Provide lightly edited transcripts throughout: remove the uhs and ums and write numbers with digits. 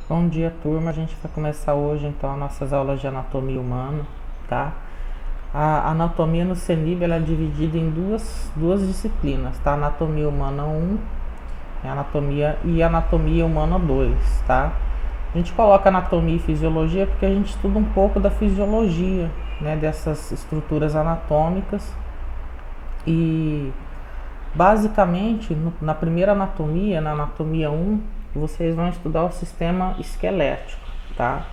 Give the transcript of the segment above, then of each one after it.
Bom dia, turma. A gente vai começar hoje então as nossas aulas de anatomia humana, tá? A anatomia no CENIB ela é dividida em duas disciplinas, tá? Anatomia humana 1 e anatomia humana 2, tá? A gente coloca anatomia e fisiologia porque a gente estuda um pouco da fisiologia, né, dessas estruturas anatômicas e basicamente na primeira anatomia, na anatomia 1, vocês vão estudar o sistema esquelético, tá?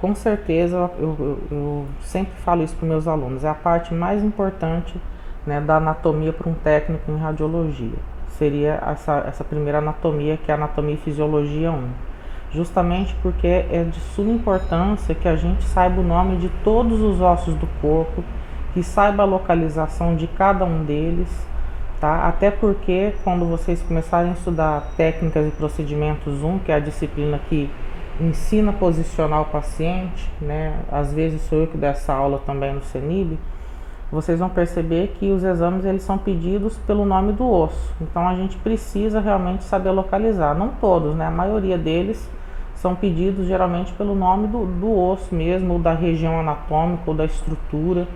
Com certeza, eu sempre falo isso para os meus alunos, é a parte mais importante, né, da anatomia para um técnico em radiologia. Seria essa primeira anatomia, que é a anatomia e fisiologia 1. Justamente porque é de suma importância que a gente saiba o nome de todos os ossos do corpo, que saiba a localização de cada um deles, tá? Até porque quando vocês começarem a estudar técnicas e procedimentos 1, que é a disciplina que ensina a posicionar o paciente, né? Às vezes sou eu que dou essa aula também no CENIB. Vocês vão perceber que os exames eles são pedidos pelo nome do osso. Então a gente precisa realmente saber localizar. Não todos, né? A maioria deles são pedidos geralmente pelo nome do osso mesmo, ou da região anatômica, ou da estrutura,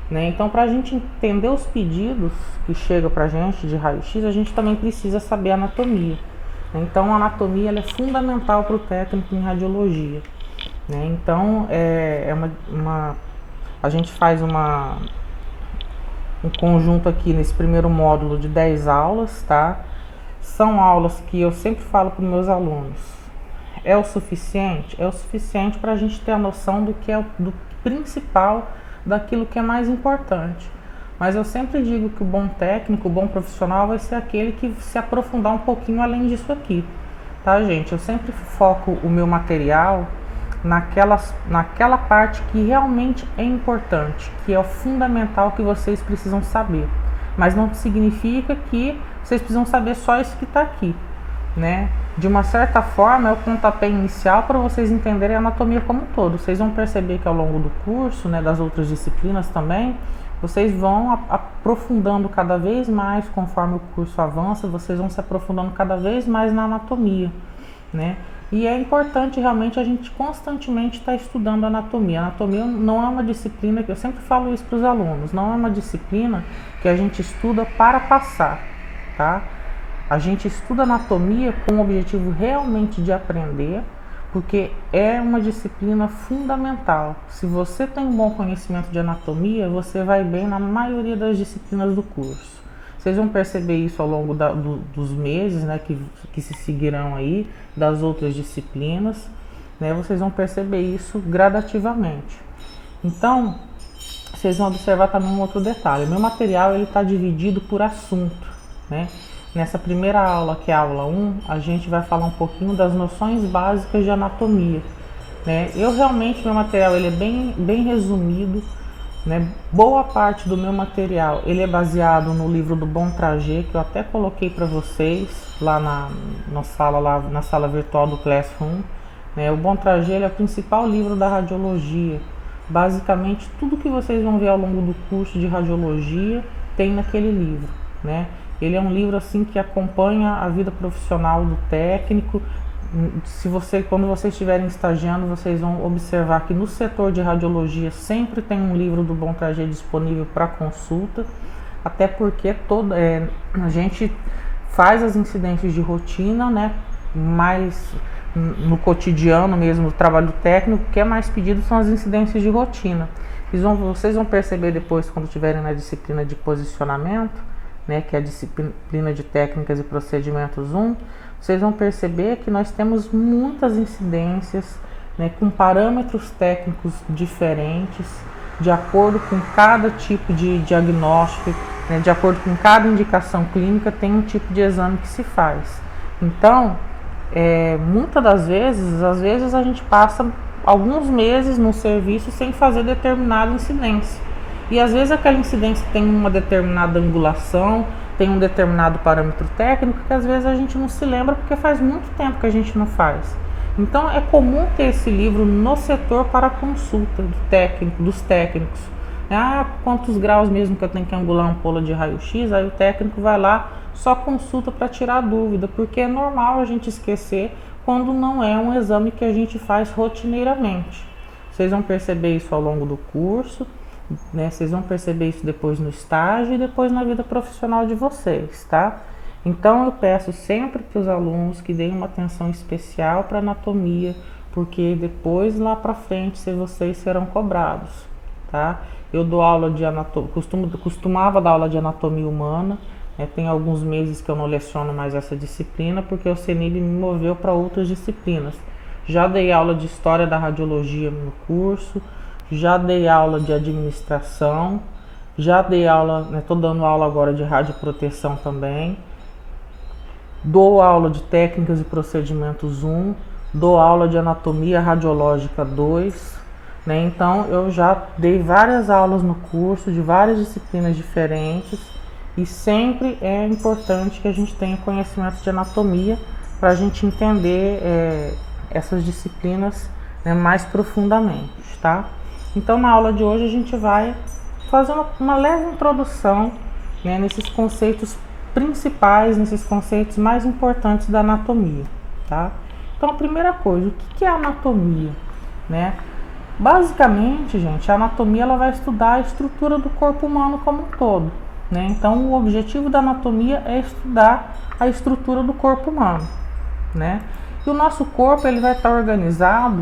né? Então, para a gente entender os pedidos que chegam para a gente de raio-x, a gente também precisa saber a anatomia. Então, a anatomia ela é fundamental para o técnico em radiologia, né? Então, a gente faz um conjunto aqui nesse primeiro módulo de 10 aulas, tá? São aulas que eu sempre falo para os meus alunos. É o suficiente? É o suficiente para a gente ter a noção do que é do principal, daquilo que é mais importante. Mas eu sempre digo que o bom técnico, o bom profissional vai ser aquele que se aprofundar um pouquinho além disso aqui, tá, gente? Eu sempre foco o meu material naquela parte que realmente é importante, que é o fundamental que vocês precisam saber. Mas não significa que vocês precisam saber só isso que está aqui, né? De uma certa forma é o pontapé inicial para vocês entenderem a anatomia como um todo. Vocês vão perceber que ao longo do curso, né, das outras disciplinas também, vocês vão aprofundando cada vez mais conforme o curso avança, vocês vão se aprofundando cada vez mais na anatomia, né? E é importante realmente a gente constantemente estar estudando a anatomia. A anatomia não é uma disciplina, que eu sempre falo isso para os alunos, não é uma disciplina que a gente estuda para passar, tá? A gente estuda anatomia com o objetivo realmente de aprender, porque é uma disciplina fundamental. Se você tem um bom conhecimento de anatomia, você vai bem na maioria das disciplinas do curso. Vocês vão perceber isso ao longo dos meses, né, que se seguirão aí, das outras disciplinas, né, vocês vão perceber isso gradativamente. Então, vocês vão observar também um outro detalhe. O meu material está dividido por assunto, né? Nessa primeira aula, que é a aula 1, a gente vai falar um pouquinho das noções básicas de anatomia, né? Eu realmente, meu material ele é bem resumido, né? Boa parte do meu material ele é baseado no livro do Bontrager, que eu até coloquei para vocês lá na sala virtual do Classroom, né? O Bontrager é o principal livro da radiologia. Basicamente, tudo que vocês vão ver ao longo do curso de radiologia tem naquele livro, né? Ele é um livro assim que acompanha a vida profissional do técnico. Quando vocês estiverem estagiando, vocês vão observar que no setor de radiologia sempre tem um livro do Bontrager disponível para consulta, até porque a gente faz as incidências de rotina, né? Mas no cotidiano mesmo, no trabalho técnico, o que é mais pedido são as incidências de rotina. Vocês vão perceber depois, quando estiverem na disciplina de posicionamento, né, que é a disciplina de técnicas e procedimentos 1, vocês vão perceber que nós temos muitas incidências, né, com parâmetros técnicos diferentes, de acordo com cada tipo de diagnóstico, né, de acordo com cada indicação clínica, tem um tipo de exame que se faz. Então, muitas das vezes, às vezes a gente passa alguns meses no serviço sem fazer determinada incidência. E às vezes aquela incidência tem uma determinada angulação, tem um determinado parâmetro técnico que às vezes a gente não se lembra porque faz muito tempo que a gente não faz. Então é comum ter esse livro no setor para consulta dos técnicos. Quantos graus mesmo que eu tenho que angular uma ampola de raio-x, aí o técnico vai lá, só consulta para tirar dúvida, porque é normal a gente esquecer quando não é um exame que a gente faz rotineiramente. Vocês vão perceber isso ao longo do curso, né? Vocês vão perceber isso depois no estágio e depois na vida profissional de vocês, tá? Então eu peço sempre para os alunos que deem uma atenção especial para anatomia, porque depois lá para frente vocês serão cobrados, tá? Eu dou aula de anatomia, costumava dar aula de anatomia humana, né? Tem alguns meses que eu não leciono mais essa disciplina porque o CENIB me moveu para outras disciplinas. Já dei aula de história da radiologia no curso, já dei aula de administração, já dei aula, estou dando aula agora de radioproteção também, dou aula de técnicas e procedimentos 1, dou aula de anatomia radiológica 2, né? Então eu já dei várias aulas no curso de várias disciplinas diferentes e sempre é importante que a gente tenha conhecimento de anatomia para a gente entender essas disciplinas, né, mais profundamente, tá? Então na aula de hoje a gente vai fazer uma leve introdução, né, nesses conceitos principais, nesses conceitos mais importantes da anatomia, tá? Então a primeira coisa, o que é anatomia, né? Basicamente, gente, a anatomia ela vai estudar a estrutura do corpo humano como um todo, né? Então o objetivo da anatomia é estudar a estrutura do corpo humano, né? E o nosso corpo ele vai estar organizado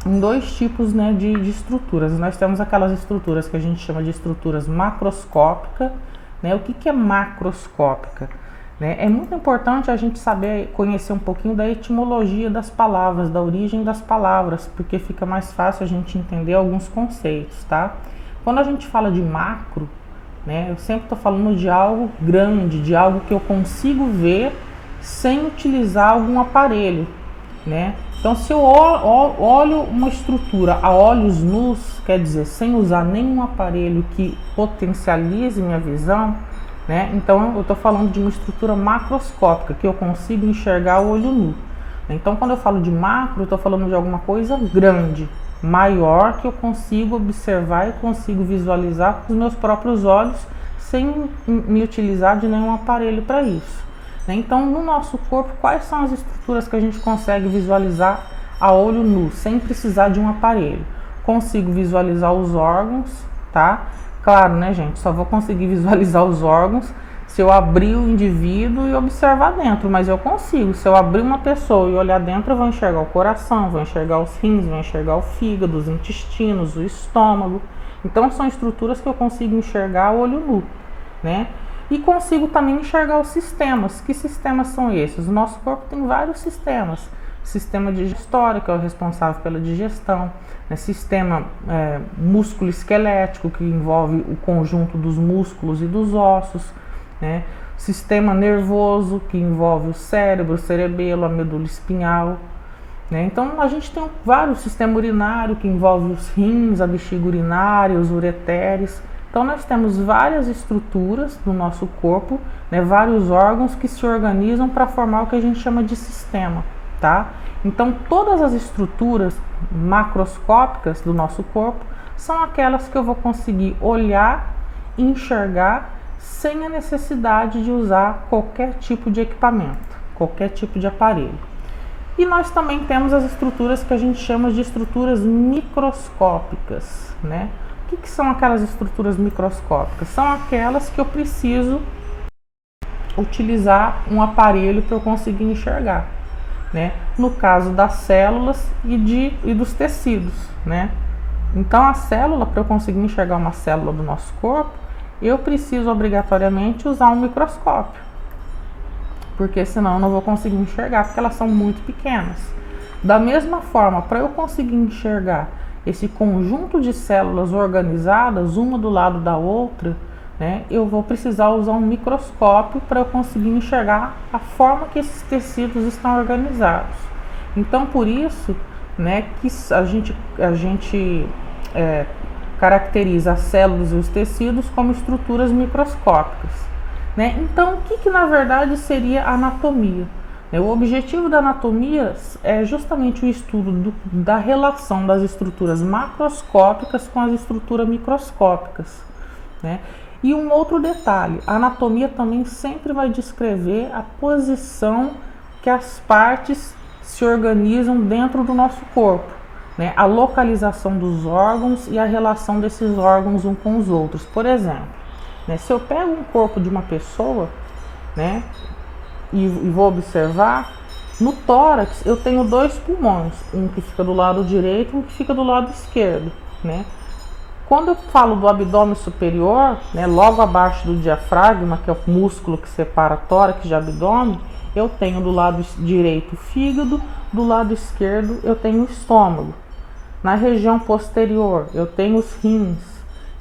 em dois tipos, né, de estruturas. Nós temos aquelas estruturas que a gente chama de estruturas macroscópicas, né? O que é macroscópica? Né? É muito importante a gente saber, conhecer um pouquinho da etimologia das palavras, da origem das palavras, porque fica mais fácil a gente entender alguns conceitos, tá? Quando a gente fala de macro, né, eu sempre estou falando de algo grande, de algo que eu consigo ver sem utilizar algum aparelho, né? Então, se eu olho uma estrutura a olhos nus, quer dizer, sem usar nenhum aparelho que potencialize minha visão, né? Então, eu estou falando de uma estrutura macroscópica, que eu consigo enxergar o olho nu. Então, quando eu falo de macro, eu estou falando de alguma coisa grande, maior, que eu consigo observar e consigo visualizar com os meus próprios olhos, sem me utilizar de nenhum aparelho para isso. Então, no nosso corpo, quais são as estruturas que a gente consegue visualizar a olho nu, sem precisar de um aparelho? Consigo visualizar os órgãos, tá? Claro, né, gente? Só vou conseguir visualizar os órgãos se eu abrir o indivíduo e observar dentro, mas eu consigo. Se eu abrir uma pessoa e olhar dentro, eu vou enxergar o coração, vou enxergar os rins, vou enxergar o fígado, os intestinos, o estômago. Então, são estruturas que eu consigo enxergar a olho nu, né? E consigo também enxergar os sistemas. Que sistemas são esses? O nosso corpo tem vários sistemas. Sistema digestório, que é o responsável pela digestão, né? Sistema músculo esquelético, que envolve o conjunto dos músculos e dos ossos, né? Sistema nervoso, que envolve o cérebro, o cerebelo, a medula espinhal, né? Então a gente tem vários sistemas urinário, que envolve os rins, a bexiga urinária, os ureteres. Então nós temos várias estruturas no nosso corpo, né, vários órgãos que se organizam para formar o que a gente chama de sistema, tá? Então todas as estruturas macroscópicas do nosso corpo são aquelas que eu vou conseguir olhar e enxergar sem a necessidade de usar qualquer tipo de equipamento, qualquer tipo de aparelho. E nós também temos as estruturas que a gente chama de estruturas microscópicas, né? O que são aquelas estruturas microscópicas? São aquelas que eu preciso utilizar um aparelho para eu conseguir enxergar, né? No caso das células e dos tecidos, né? Então a célula, para eu conseguir enxergar uma célula do nosso corpo, eu preciso obrigatoriamente usar um microscópio, porque senão eu não vou conseguir enxergar, porque elas são muito pequenas. Da mesma forma, para eu conseguir enxergar esse conjunto de células organizadas, uma do lado da outra, né, eu vou precisar usar um microscópio para eu conseguir enxergar a forma que esses tecidos estão organizados. Então, por isso, né, que a gente caracteriza as células e os tecidos como estruturas microscópicas, né? Então, o que na verdade seria a anatomia? O objetivo da anatomia é justamente o estudo da relação das estruturas macroscópicas com as estruturas microscópicas, né? E um outro detalhe, a anatomia também sempre vai descrever a posição que as partes se organizam dentro do nosso corpo, né? A localização dos órgãos e a relação desses órgãos uns com os outros. Por exemplo, né, se eu pego um corpo de uma pessoa, né, e vou observar, no tórax eu tenho 2 pulmões, um que fica do lado direito e um que fica do lado esquerdo, né? Quando eu falo do abdômen superior, né, logo abaixo do diafragma, que é o músculo que separa tórax de abdômen, eu tenho do lado direito o fígado, do lado esquerdo eu tenho o estômago. Na região posterior eu tenho os rins,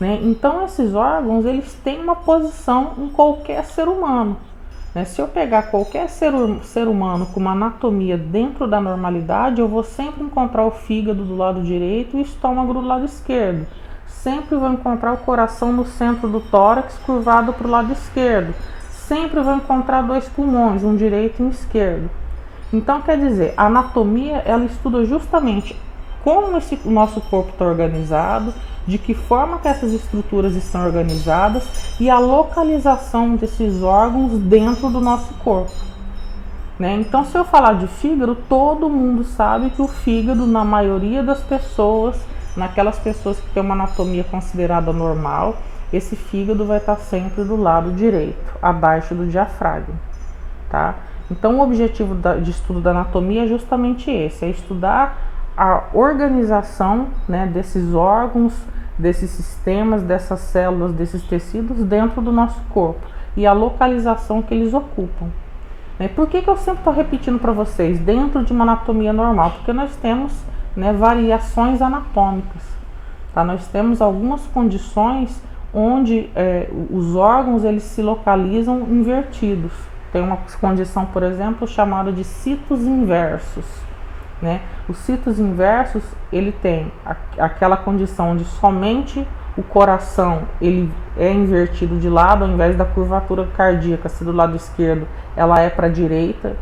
né? Então esses órgãos, eles têm uma posição em qualquer ser humano, né? Se eu pegar qualquer ser humano com uma anatomia dentro da normalidade, eu vou sempre encontrar o fígado do lado direito e o estômago do lado esquerdo. Sempre vou encontrar o coração no centro do tórax, curvado para o lado esquerdo. Sempre vou encontrar 2 pulmões, um direito e um esquerdo. Então, quer dizer, a anatomia, ela estuda justamente como o nosso corpo está organizado, de que forma que essas estruturas estão organizadas e a localização desses órgãos dentro do nosso corpo, né? Então, se eu falar de fígado, todo mundo sabe que o fígado, na maioria das pessoas, naquelas pessoas que têm uma anatomia considerada normal, esse fígado vai estar sempre do lado direito, abaixo do diafragma, tá? Então, o objetivo de estudo da anatomia é justamente esse, é estudar a organização, né, desses órgãos, desses sistemas, dessas células, desses tecidos dentro do nosso corpo e a localização que eles ocupam. Por que eu sempre estou repetindo para vocês, dentro de uma anatomia normal? Porque nós temos, né, variações anatômicas, tá? Nós temos algumas condições onde os órgãos, eles se localizam invertidos. Tem uma condição, por exemplo, chamada de citos inversos, né? Os citos inversos, ele tem aquela condição onde somente o coração ele é invertido de lado, ao invés da curvatura cardíaca ser do lado esquerdo, ela é para a direita.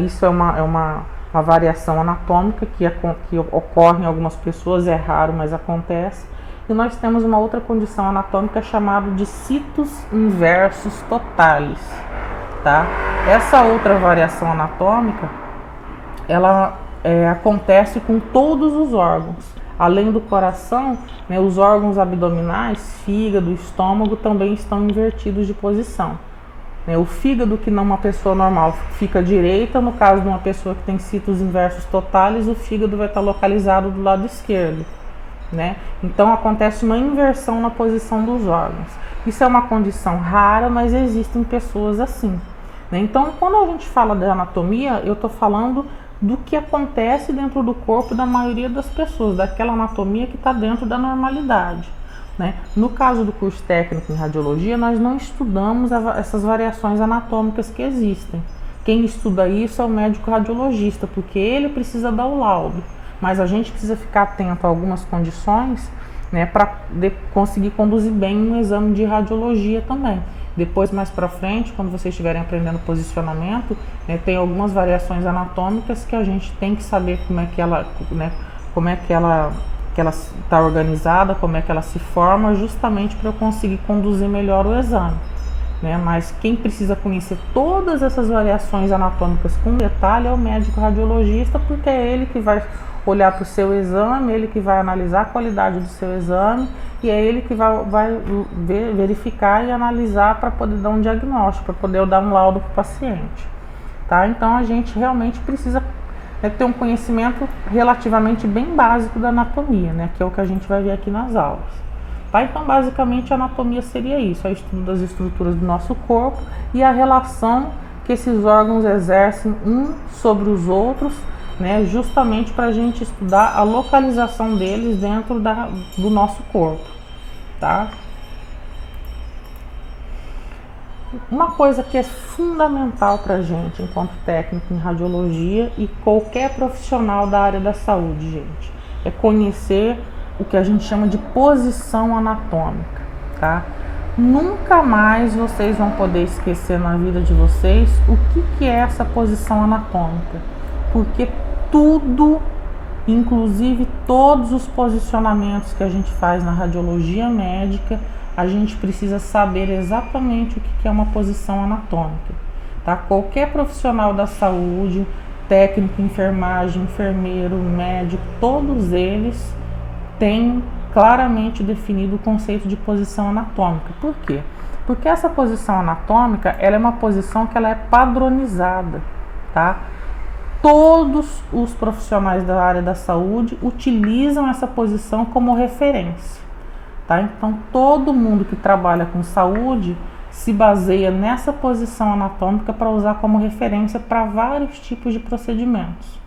Isso é uma variação anatômica que ocorre em algumas pessoas, é raro, mas acontece. E nós temos uma outra condição anatômica chamada de citos inversos totalis, tá? Essa outra variação anatômica, ela acontece com todos os órgãos. Além do coração, né, os órgãos abdominais, fígado, estômago, também estão invertidos de posição. O fígado, que não uma pessoa normal, fica à direita. No caso de uma pessoa que tem citos inversos totais, o fígado vai estar localizado do lado esquerdo, né? Então acontece uma inversão na posição dos órgãos. Isso é uma condição rara, mas existem pessoas assim, né? Então, quando a gente fala de anatomia, eu estou falando do que acontece dentro do corpo da maioria das pessoas, daquela anatomia que está dentro da normalidade, né? No caso do curso técnico em radiologia, nós não estudamos essas variações anatômicas que existem. Quem estuda isso é o médico radiologista, porque ele precisa dar o laudo, mas a gente precisa ficar atento a algumas condições, né, para conseguir conduzir bem um exame de radiologia também. Depois, mais para frente, quando vocês estiverem aprendendo posicionamento, né, tem algumas variações anatômicas que a gente tem que saber como é que ela, né, como é que ela está organizada, como é que ela se forma, justamente para eu conseguir conduzir melhor o exame, né? Mas quem precisa conhecer todas essas variações anatômicas com detalhe é o médico radiologista, porque é ele que vai olhar para o seu exame, ele que vai analisar a qualidade do seu exame e é ele que vai verificar e analisar para poder dar um diagnóstico, para poder dar um laudo para o paciente, tá? Então a gente realmente precisa ter um conhecimento relativamente bem básico da anatomia, né? Que é o que a gente vai ver aqui nas aulas, tá? Então basicamente a anatomia seria isso, é o estudo das estruturas do nosso corpo e a relação que esses órgãos exercem uns sobre os outros, né, justamente para a gente estudar a localização deles dentro do nosso corpo, tá? Uma coisa que é fundamental para a gente, enquanto técnico em radiologia e qualquer profissional da área da saúde, gente, é conhecer o que a gente chama de posição anatômica, tá? Nunca mais vocês vão poder esquecer na vida de vocês o que é essa posição anatômica, porque tudo, inclusive todos os posicionamentos que a gente faz na radiologia médica, a gente precisa saber exatamente o que é uma posição anatômica, tá? Qualquer profissional da saúde, técnico, enfermagem, enfermeiro, médico, todos eles têm claramente definido o conceito de posição anatômica. Por quê? Porque essa posição anatômica, ela é uma posição que ela é padronizada, tá? Todos os profissionais da área da saúde utilizam essa posição como referência, tá? Então, todo mundo que trabalha com saúde se baseia nessa posição anatômica para usar como referência para vários tipos de procedimentos,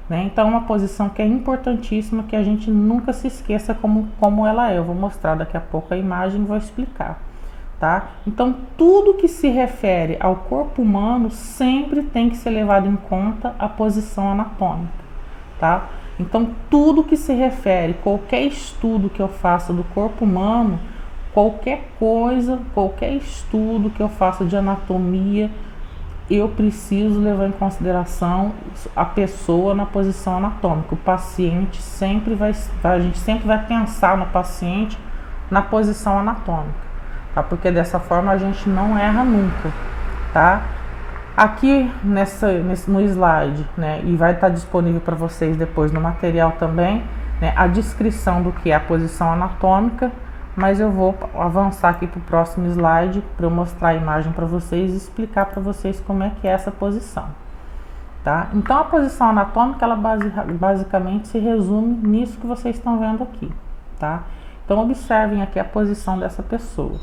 né? Então, é uma posição que é importantíssima, que a gente nunca se esqueça como ela é. Eu vou mostrar daqui a pouco a imagem e vou explicar, tá? Então, tudo que se refere ao corpo humano sempre tem que ser levado em conta a posição anatômica, tá? Então, tudo que se refere, qualquer estudo que eu faça do corpo humano, qualquer coisa, qualquer estudo que eu faça de anatomia, eu preciso levar em consideração a pessoa na posição anatômica. O paciente sempre a gente sempre vai pensar no paciente na posição anatômica, tá? Porque dessa forma a gente não erra nunca, tá? Aqui no slide, né, e vai estar disponível para vocês depois no material também, né, a descrição do que é a posição anatômica, mas eu vou avançar aqui para o próximo slide para eu mostrar a imagem para vocês e explicar para vocês como é que é essa posição, tá? Então, a posição anatômica, ela basicamente se resume nisso que vocês estão vendo aqui, tá? Então, observem aqui a posição dessa pessoa.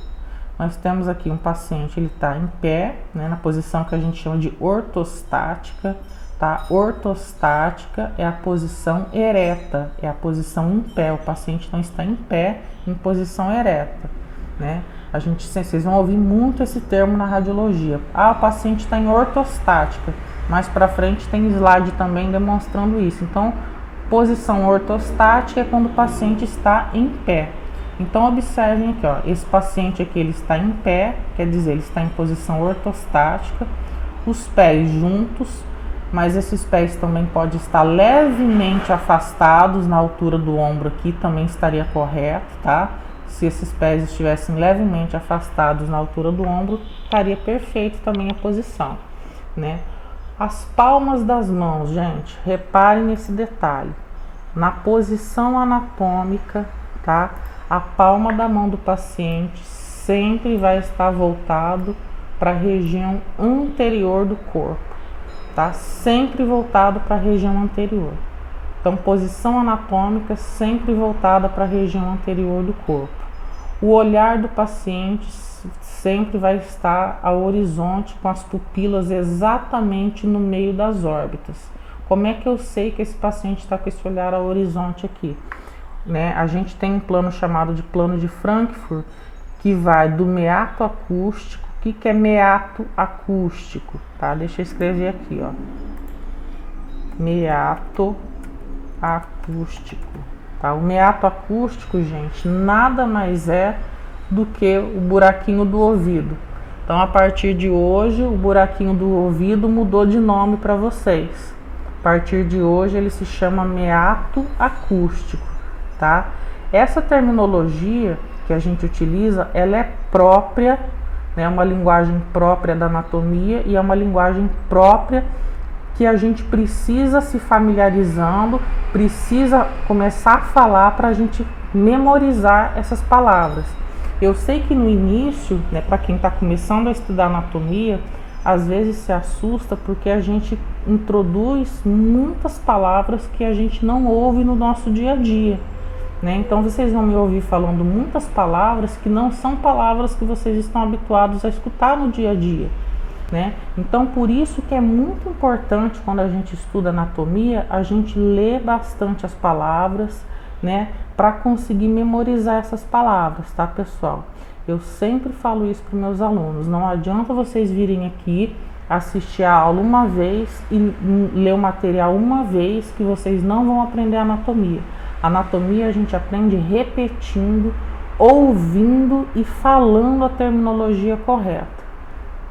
Nós temos aqui um paciente, ele está em pé, né, na posição que a gente chama de ortostática, tá? Ortostática é a posição ereta, é a posição em pé. O paciente não está em pé, em posição ereta, né? Vocês vão ouvir muito esse termo na radiologia. Ah, o paciente está em ortostática. Mais para frente tem slide também demonstrando isso. Então, posição ortostática é quando o paciente está em pé. Então, observem aqui, ó, esse paciente aqui, ele está em pé, quer dizer, ele está em posição ortostática, os pés juntos, mas esses pés também podem estar levemente afastados na altura do ombro aqui, também estaria correto, tá? Se esses pés estivessem levemente afastados na altura do ombro, estaria perfeito também a posição, né? As palmas das mãos, gente, reparem nesse detalhe. Na posição anatômica, tá? A palma da mão do paciente sempre vai estar voltado para a região anterior do corpo, tá? Sempre voltado para a região anterior. Então, posição anatômica sempre voltada para a região anterior do corpo. O olhar do paciente sempre vai estar ao horizonte, com as pupilas exatamente no meio das órbitas. Como é que eu sei que esse paciente está com esse olhar ao horizonte aqui? Né? A gente tem um plano chamado de plano de Frankfurt, que vai do meato acústico. O que é meato acústico? Tá? Deixa eu escrever aqui, ó. Meato acústico. Tá? O meato acústico, gente, nada mais é do que o buraquinho do ouvido. Então, a partir de hoje, o buraquinho do ouvido mudou de nome para vocês. A partir de hoje, ele se chama meato acústico, tá? Essa terminologia que a gente utiliza, ela é própria, né? É uma linguagem própria da anatomia e é uma linguagem própria que a gente precisa se familiarizando, precisa começar a falar para a gente memorizar essas palavras. Eu sei que no início, né, para quem está começando a estudar anatomia, às vezes se assusta porque a gente introduz muitas palavras que a gente não ouve no nosso dia a dia, né? Então vocês vão me ouvir falando muitas palavras que não são palavras que vocês estão habituados a escutar no dia a dia, né? Então, por isso que é muito importante, quando a gente estuda anatomia, a gente lê bastante as palavras, né, para conseguir memorizar essas palavras, tá, pessoal? Eu sempre falo isso para os meus alunos. Não adianta vocês virem aqui, assistir a aula uma vez e ler o material uma vez, que vocês não vão aprender anatomia. Anatomia a gente aprende repetindo, ouvindo e falando a terminologia correta,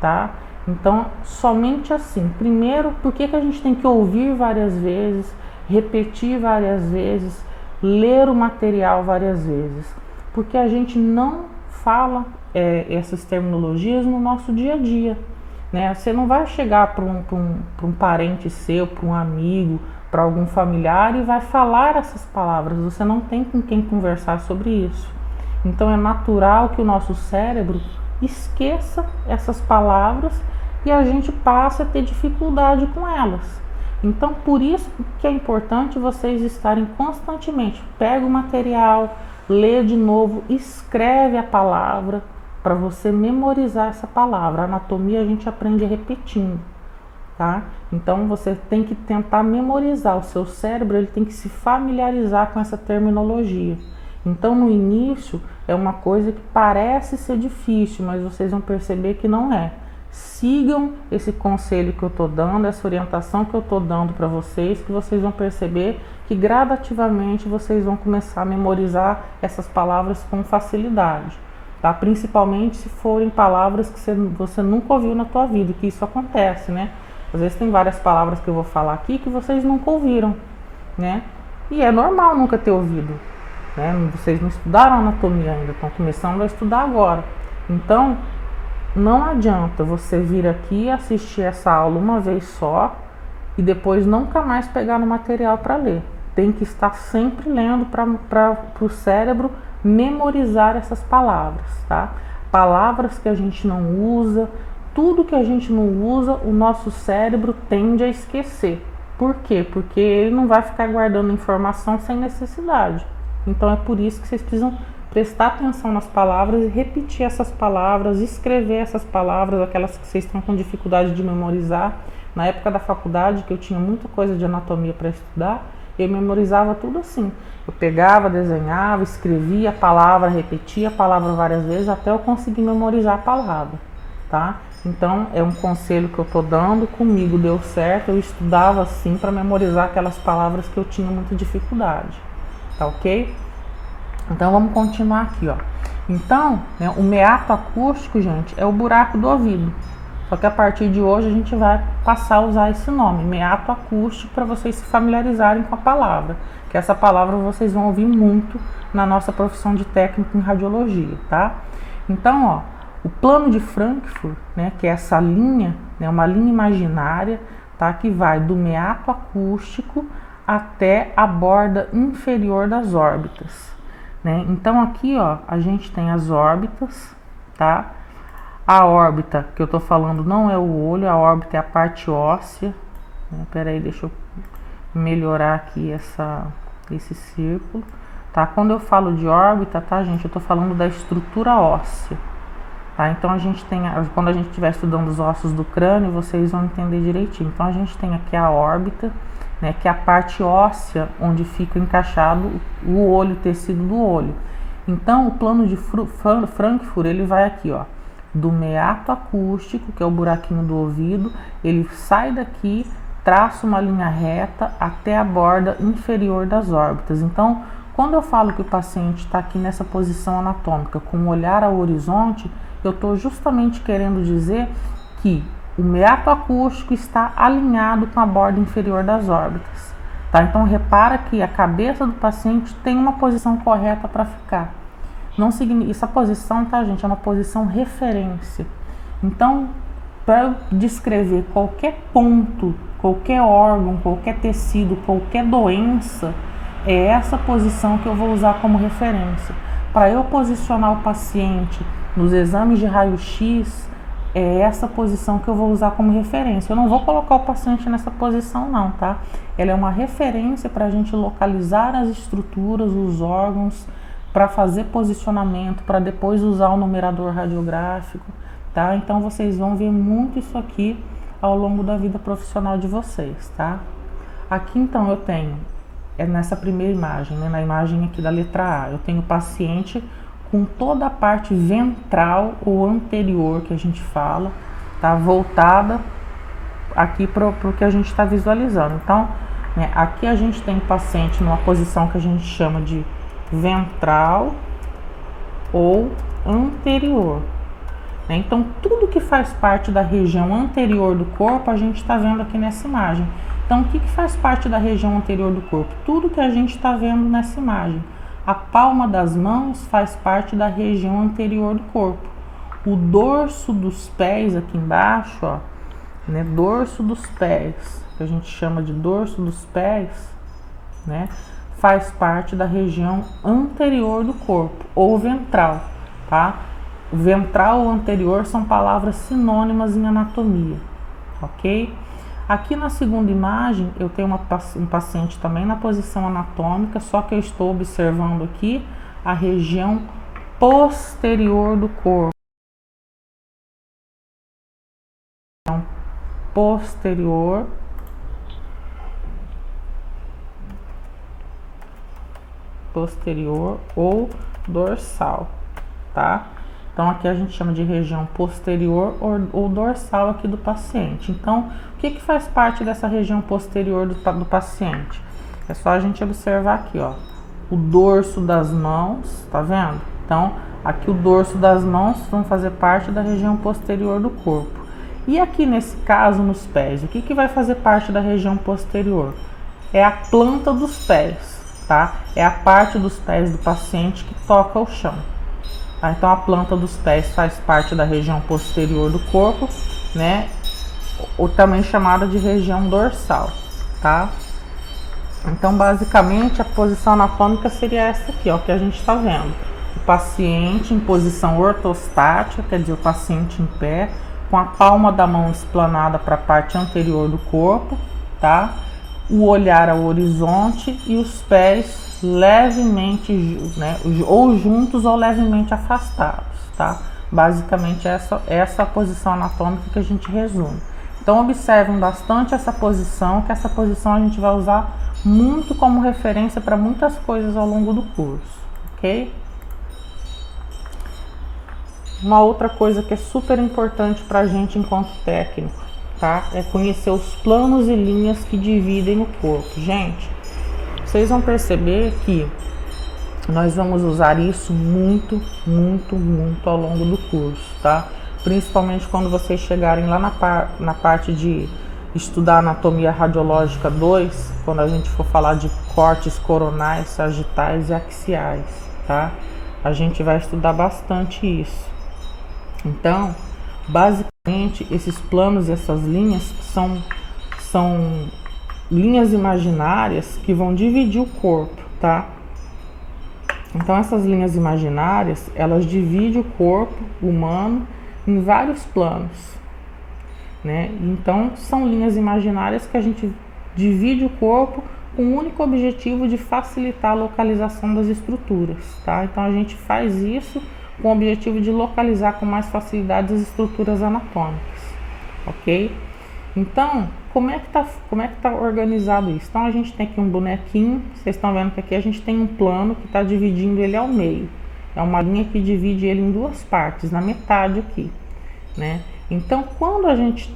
tá? Então, somente assim. Primeiro, por que a gente tem que ouvir várias vezes, repetir várias vezes, ler o material várias vezes? Porque a gente não fala essas terminologias no nosso dia a dia, né? Você não vai chegar para um parente seu, para um amigo, para algum familiar e vai falar essas palavras. Você não tem com quem conversar sobre isso. Então é natural que o nosso cérebro esqueça essas palavras e a gente passe a ter dificuldade com elas. Então por isso que é importante vocês estarem constantemente, pega o material, lê de novo, escreve a palavra para você memorizar essa palavra. A anatomia a gente aprende repetindo, tá? Então você tem que tentar memorizar, o seu cérebro ele tem que se familiarizar com essa terminologia. Então no início é uma coisa que parece ser difícil, mas vocês vão perceber que não é. Sigam esse conselho que eu estou dando, essa orientação que eu estou dando para vocês, que vocês vão perceber que gradativamente vocês vão começar a memorizar essas palavras com facilidade, tá? Principalmente se forem palavras que você nunca ouviu na tua vida, que isso acontece, né? Às vezes tem várias palavras que eu vou falar aqui que vocês nunca ouviram, né? E é normal nunca ter ouvido, né? Vocês não estudaram anatomia ainda, estão começando a estudar agora. Então não adianta você vir aqui assistir essa aula uma vez só e depois nunca mais pegar no material para ler. Tem que estar sempre lendo para o cérebro memorizar essas palavras, tá? Palavras que a gente não usa, tudo que a gente não usa, o nosso cérebro tende a esquecer. Por quê? Porque ele não vai ficar guardando informação sem necessidade. Então é por isso que vocês precisam prestar atenção nas palavras e repetir essas palavras, escrever essas palavras, aquelas que vocês estão com dificuldade de memorizar. Na época da faculdade, que eu tinha muita coisa de anatomia para estudar, eu memorizava tudo assim. Eu pegava, desenhava, escrevia a palavra, repetia a palavra várias vezes até eu conseguir memorizar a palavra, tá? Então é um conselho que eu estou dando, comigo deu certo, eu estudava assim para memorizar aquelas palavras que eu tinha muita dificuldade, tá ok? Então vamos continuar aqui, ó. Então, né, o meato acústico, gente, é o buraco do ouvido. Só que a partir de hoje a gente vai passar a usar esse nome, meato acústico, para vocês se familiarizarem com a palavra. Que essa palavra vocês vão ouvir muito na nossa profissão de técnico em radiologia, tá? Então, ó, o plano de Frankfurt, né, que é essa linha, né, uma linha imaginária, tá, que vai do meato acústico até a borda inferior das órbitas. Né? Então aqui, ó, a gente tem as órbitas, tá? A órbita que eu tô falando não é o olho, a órbita é a parte óssea. Né? Pera aí, deixa eu melhorar aqui esse círculo, tá? Quando eu falo de órbita, tá, gente, eu tô falando da estrutura óssea, tá? Então a gente tem, quando a gente estiver estudando os ossos do crânio, vocês vão entender direitinho. Então a gente tem aqui a órbita, né, que é a parte óssea onde fica encaixado o olho, o tecido do olho. Então o plano de Frankfurt, ele vai aqui, ó, do meato acústico, que é o buraquinho do ouvido, ele sai daqui, traça uma linha reta até a borda inferior das órbitas. Então, quando eu falo que o paciente está aqui nessa posição anatômica, com o olhar ao horizonte, eu estou justamente querendo dizer que o meato acústico está alinhado com a borda inferior das órbitas, tá? Então repara que a cabeça do paciente tem uma posição correta para ficar. Não significa, essa posição, tá, gente, é uma posição referência. Então, para descrever qualquer ponto, qualquer órgão, qualquer tecido, qualquer doença, é essa posição que eu vou usar como referência. Para eu posicionar o paciente nos exames de raio-x, é essa posição que eu vou usar como referência. Eu não vou colocar o paciente nessa posição não, tá? Ela é uma referência para a gente localizar as estruturas, os órgãos, para fazer posicionamento, para depois usar o numerador radiográfico, tá? Então vocês vão ver muito isso aqui ao longo da vida profissional de vocês, tá? Aqui então eu tenho, nessa primeira imagem, né, na imagem aqui da letra A, eu tenho o paciente com toda a parte ventral ou anterior que a gente fala, tá, voltada aqui para o que a gente está visualizando. Então, né, aqui a gente tem o paciente numa posição que a gente chama de ventral ou anterior. Né? Então, tudo que faz parte da região anterior do corpo, a gente está vendo aqui nessa imagem. Então, o que faz parte da região anterior do corpo? Tudo que a gente está vendo nessa imagem. A palma das mãos faz parte da região anterior do corpo. O dorso dos pés aqui embaixo, ó, né? Dorso dos pés, que a gente chama de dorso dos pés, né? Faz parte da região anterior do corpo, ou ventral, tá? Ventral ou anterior são palavras sinônimas em anatomia, ok? Aqui na segunda imagem eu tenho um paciente também na posição anatômica, só que eu estou observando aqui a região posterior do corpo. Posterior ou dorsal, tá? Então aqui a gente chama de região posterior ou dorsal aqui do paciente. Então, o que faz parte dessa região posterior do paciente? É só a gente observar aqui, ó, o dorso das mãos, tá vendo? Então, aqui o dorso das mãos vão fazer parte da região posterior do corpo. E aqui nesse caso, nos pés, o que vai fazer parte da região posterior? É a planta dos pés, tá? É a parte dos pés do paciente que toca o chão. Tá? Então a planta dos pés faz parte da região posterior do corpo, né? Ou também chamada de região dorsal, tá? Então basicamente a posição anatômica seria essa aqui, ó, que a gente está vendo. O paciente em posição ortostática, quer dizer, o paciente em pé, com a palma da mão esplanada para a parte anterior do corpo, tá? O olhar ao horizonte e os pés levemente, né, ou juntos ou levemente afastados, tá? Basicamente essa a posição anatômica que a gente resume. Então observem bastante essa posição, que essa posição a gente vai usar muito como referência para muitas coisas ao longo do curso, ok? Uma outra coisa que é super importante para a gente enquanto técnico, tá? É conhecer os planos e linhas que dividem o corpo. Gente, vocês vão perceber que nós vamos usar isso muito ao longo do curso, tá? Principalmente quando vocês chegarem lá na parte de estudar anatomia radiológica 2, quando a gente for falar de cortes coronais, sagitais e axiais, tá? A gente vai estudar bastante isso. Então, basicamente, esses planos e essas linhas são linhas imaginárias que vão dividir o corpo, tá? Então, essas linhas imaginárias, elas dividem o corpo humano em vários planos, né? Então, são linhas imaginárias que a gente divide o corpo com o único objetivo de facilitar a localização das estruturas, tá? Então, a gente faz isso com o objetivo de localizar com mais facilidade as estruturas anatômicas, ok? Então, como é que tá organizado isso? Então, a gente tem aqui um bonequinho, vocês estão vendo que aqui a gente tem um plano que está dividindo ele ao meio. É uma linha que divide ele em duas partes, na metade aqui, né? Então, quando a gente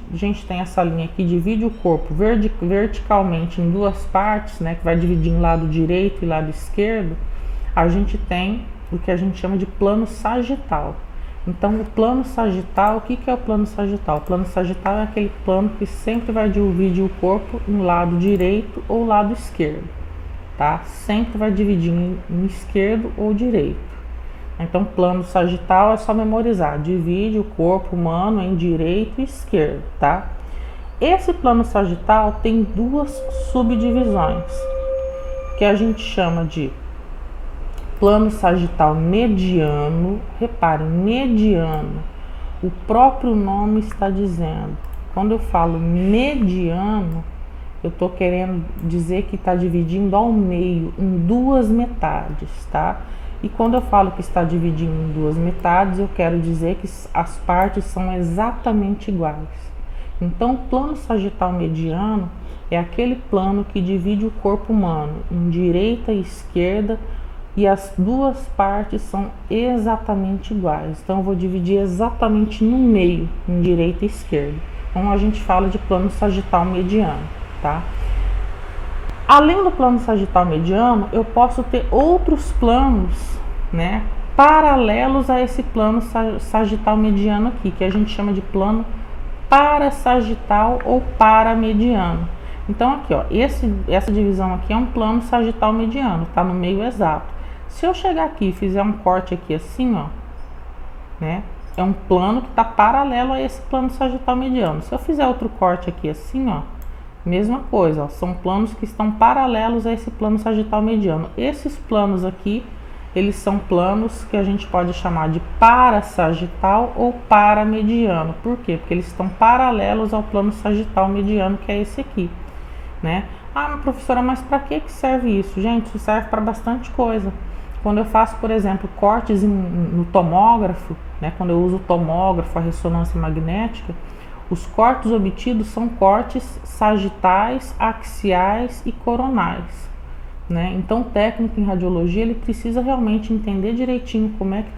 tem essa linha que divide o corpo verticalmente em duas partes, né, que vai dividir em lado direito e lado esquerdo, a gente tem o que a gente chama de plano sagital. Então, o plano sagital, o que é o plano sagital? O plano sagital é aquele plano que sempre vai dividir o corpo em lado direito ou lado esquerdo, tá? Sempre vai dividir em esquerdo ou direito. Então, plano sagital é só memorizar, divide o corpo humano em direito e esquerdo, tá? Esse plano sagital tem duas subdivisões, que a gente chama de plano sagital mediano. Reparem, mediano, o próprio nome está dizendo. Quando eu falo mediano, eu estou querendo dizer que está dividindo ao meio, em duas metades, tá? E quando eu falo que está dividindo em duas metades, eu quero dizer que as partes são exatamente iguais. Então, o plano sagital mediano é aquele plano que divide o corpo humano em direita e esquerda, e as duas partes são exatamente iguais. Então eu vou dividir exatamente no meio, em direita e esquerda. Então a gente fala de plano sagital mediano, tá? Além do plano sagital mediano, eu posso ter outros planos, né, paralelos a esse plano sagital mediano aqui, que a gente chama de plano parasagital ou paramediano. Então aqui, ó, essa divisão aqui é um plano sagital mediano, tá no meio exato. Se eu chegar aqui e fizer um corte aqui assim, ó, né, é um plano que está paralelo a esse plano sagital mediano. Se eu fizer outro corte aqui assim, ó, mesma coisa, ó, são planos que estão paralelos a esse plano sagital mediano. Esses planos aqui, eles são planos que a gente pode chamar de parasagital ou paramediano. Por quê? Porque eles estão paralelos ao plano sagital mediano, que é esse aqui, né? Ah, professora, mas para que serve isso? Gente, isso serve para bastante coisa. Quando eu faço, por exemplo, cortes no tomógrafo, né, quando eu uso o tomógrafo, a ressonância magnética, os cortes obtidos são cortes sagitais, axiais e coronais, né? Então, o técnico em radiologia, ele precisa realmente entender direitinho como é que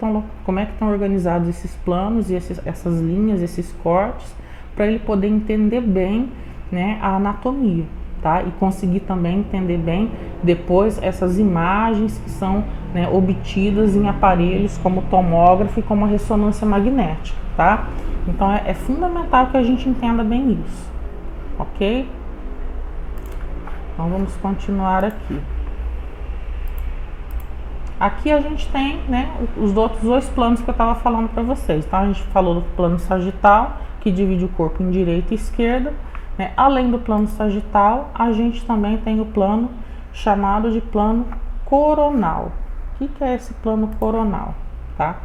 estão organizados esses planos e essas linhas, esses cortes, para ele poder entender bem, né, a anatomia. Tá? E conseguir também entender bem depois essas imagens que são, né, obtidas em aparelhos como o tomógrafo e como a ressonância magnética, tá? Então é fundamental que a gente entenda bem isso, ok? Então vamos continuar aqui. Aqui a gente tem, né, os outros dois planos que eu estava falando para vocês, tá? A gente falou do plano sagital, que divide o corpo em direita e esquerda. Além do plano sagital, a gente também tem o plano chamado de plano coronal. O que é esse plano coronal? Tá?